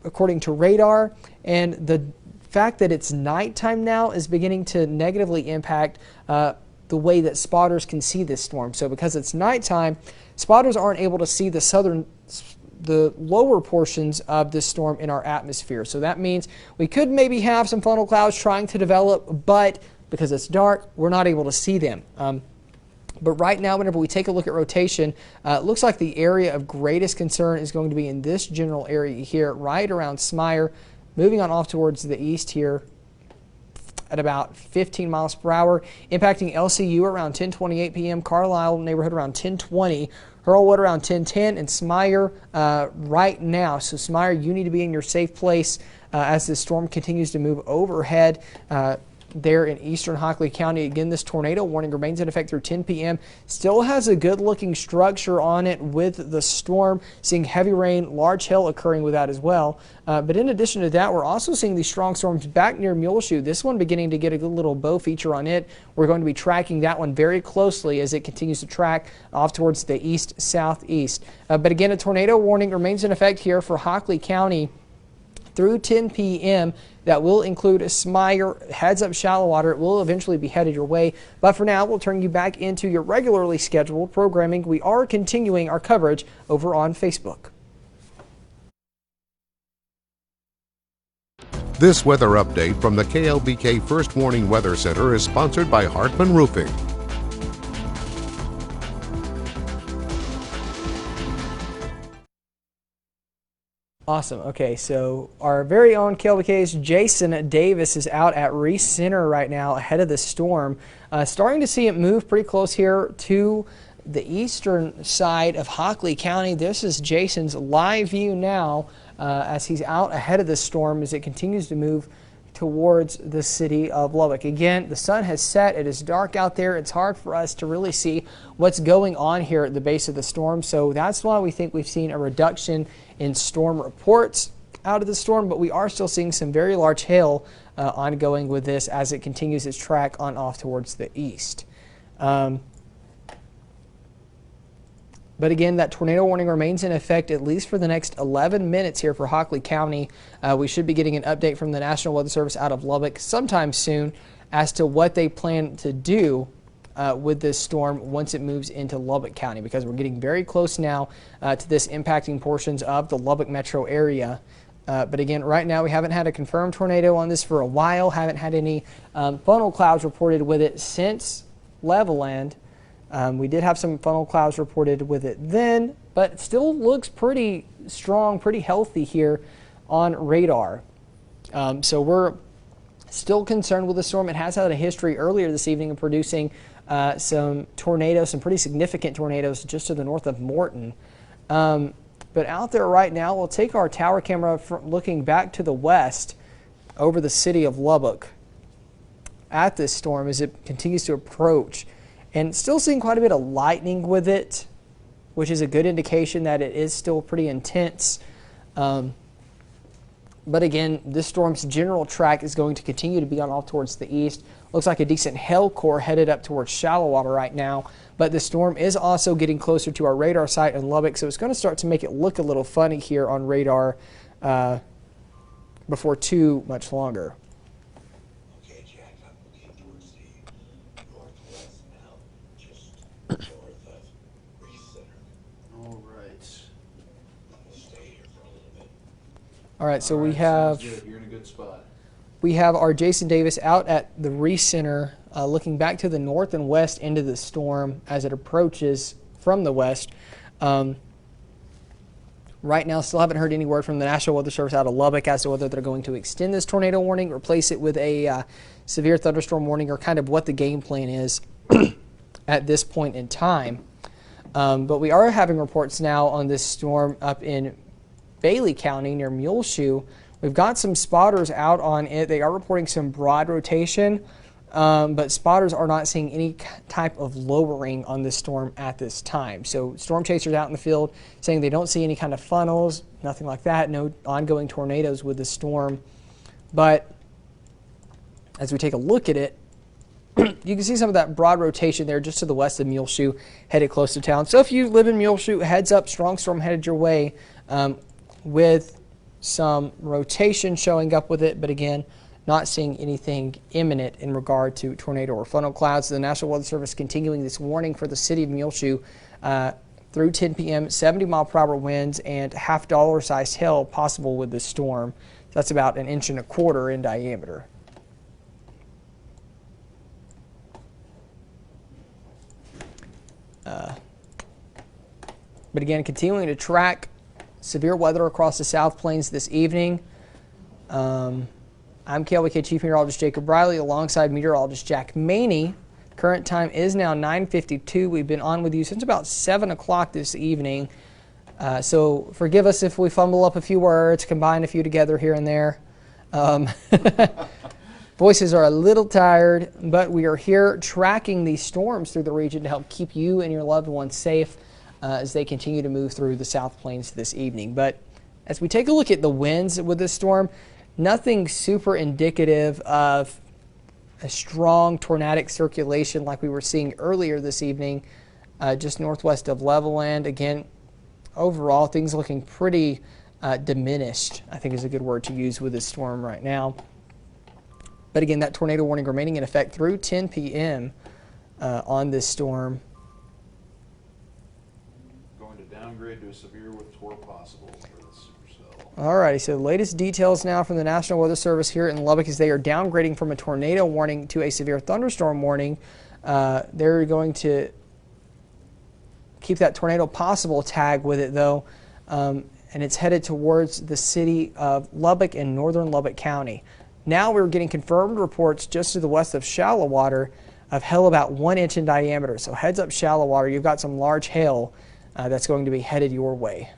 according to radar, and the fact that it's nighttime now is beginning to negatively impact the way that spotters can see this storm. So because it's nighttime, spotters aren't able to see the lower portions of this storm in our atmosphere. So that means we could maybe have some funnel clouds trying to develop, but because it's dark, we're not able to see them. But right now, whenever we take a look at rotation, it looks like the area of greatest concern is going to be in this general area here, right around Smyer, moving on off towards the east here at about 15 miles per hour, impacting LCU around 10:28 p.m., Carlisle neighborhood around 10:20, Hurlwood around 10:10, and Smyer right now. So Smyer, you need to be in your safe place as the storm continues to move overhead there in eastern Hockley County. Again, this tornado warning remains in effect through 10 p.m. Still has a good looking structure on it with the storm, seeing heavy rain, large hail occurring with that as well. But in addition to that, we're also seeing these strong storms back near Muleshoe. This one beginning to get a good little bow feature on it. We're going to be tracking that one very closely as it continues to track off towards the east-southeast. But again, a tornado warning remains in effect here for Hockley County through 10 p.m. That will include a Smyer, heads up shallow water. It will eventually be headed your way. But for now, we'll turn you back into your regularly scheduled programming. We are continuing our coverage over on Facebook. This weather update from the KLBK First Warning Weather Center is sponsored by Hartman Roofing. Awesome. Okay, so our very own KLBK's Jason Davis is out at Reese Center right now ahead of the storm. Starting to see it move pretty close here to the eastern side of Hockley County. This is Jason's live view now as he's out ahead of the storm as it continues to move towards the city of Lubbock. Again, the sun has set. It is dark out there. It's hard for us to really see what's going on here at the base of the storm. So that's why we think we've seen a reduction in storm reports out of the storm, but we are still seeing some very large hail ongoing with this as it continues its track on off towards the east. But again, that tornado warning remains in effect at least for the next 11 minutes here for Hockley County. We should be getting an update from the National Weather Service out of Lubbock sometime soon as to what they plan to do with this storm once it moves into Lubbock County, because we're getting very close now to this impacting portions of the Lubbock metro area. But again, right now we haven't had a confirmed tornado on this for a while, haven't had any funnel clouds reported with it since Levelland. We did have some funnel clouds reported with it then, but it still looks pretty strong, pretty healthy here on radar. So we're still concerned with the storm. It has had a history earlier this evening of producing some tornadoes, some pretty significant tornadoes just to the north of Morton. But out there right now, we'll take our tower camera looking back to the west over the city of Lubbock at this storm as it continues to approach. And still seeing quite a bit of lightning with it, which is a good indication that it is still pretty intense. But But again, this storm's general track is going to continue to be on off towards the east. Looks like a decent hail core headed up towards shallow water right now. But the storm is also getting closer to our radar site in Lubbock, so it's going to start to make it look a little funny here on radar before too much longer. Okay, Jack, I'm looking towards the northwest now, just north of Reese Center. All right. I'll stay here for a little bit. All right, so All we right, have sounds good. You're in a good spot. we have our Jason Davis out at the Reese Center, looking back to the north and west end of the storm as it approaches from the west. Right now, still haven't heard any word from the National Weather Service out of Lubbock as to whether they're going to extend this tornado warning, replace it with a severe thunderstorm warning, or kind of what the game plan is at this point in time. But we are having reports now on this storm up in Bailey County near Muleshoe. We've got some spotters out on it. They are reporting some broad rotation, but spotters are not seeing any type of lowering on this storm at this time. So storm chasers out in the field saying they don't see any kind of funnels, nothing like that, no ongoing tornadoes with the storm. But as we take a look at it, you can see some of that broad rotation there just to the west of Muleshoe, headed close to town. So if you live in Muleshoe, heads up, strong storm headed your way with some rotation showing up with it, but again, not seeing anything imminent in regard to tornado or funnel clouds. The National Weather Service continuing this warning for the city of Muleshoe through 10 p.m., 70-mile-per-hour winds and half-dollar-sized hail possible with this storm. That's about 1.25 inches in diameter. But again, continuing to track severe weather across the South Plains this evening. I'm KLBK Chief Meteorologist Jacob Riley alongside Meteorologist Jack Maney. Current time is now 9:52. We've been on with you since about 7 o'clock this evening. So forgive us if we fumble up a few words, combine a few together here and there. Voices are a little tired, but we are here tracking these storms through the region to help keep you and your loved ones safe as they continue to move through the South Plains this evening. But as we take a look at the winds with this storm, nothing super indicative of a strong tornadic circulation like we were seeing earlier this evening, just northwest of Levelland. Again, overall, things looking pretty diminished, I think is a good word to use with this storm right now. But again, that tornado warning remaining in effect through 10 p.m. On this storm. Going to downgrade to a severe with tour possible for the supercell. Alrighty, so the latest details now from the National Weather Service here in Lubbock is they are downgrading from a tornado warning to a severe thunderstorm warning. They're going to keep that tornado possible tag with it though, and it's headed towards the city of Lubbock in northern Lubbock County. Now we're getting confirmed reports just to the west of shallow water of hail about 1 inch in diameter. So heads up shallow water, you've got some large hail that's going to be headed your way.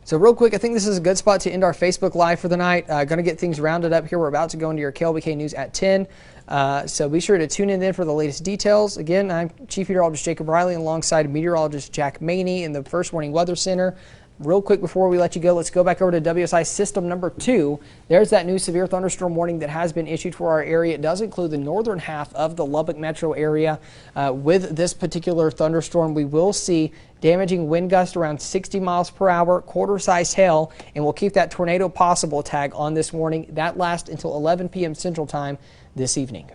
So real quick, I think this is a good spot to end our Facebook Live for the night. Going to get things rounded up here. We're about to go into your KLBK News at 10. So be sure to tune in then for the latest details. Again, I'm Chief Meteorologist Jacob Riley alongside Meteorologist Jack Maney in the First Warning Weather Center. Real quick before we let you go, let's go back over to WSI system number 2. There's that new severe thunderstorm warning that has been issued for our area. It does include the northern half of the Lubbock metro area. With this particular thunderstorm, we will see damaging wind gusts around 60 miles per hour, quarter-sized hail, and we'll keep that tornado possible tag on this warning. That lasts until 11 p.m. Central Time this evening.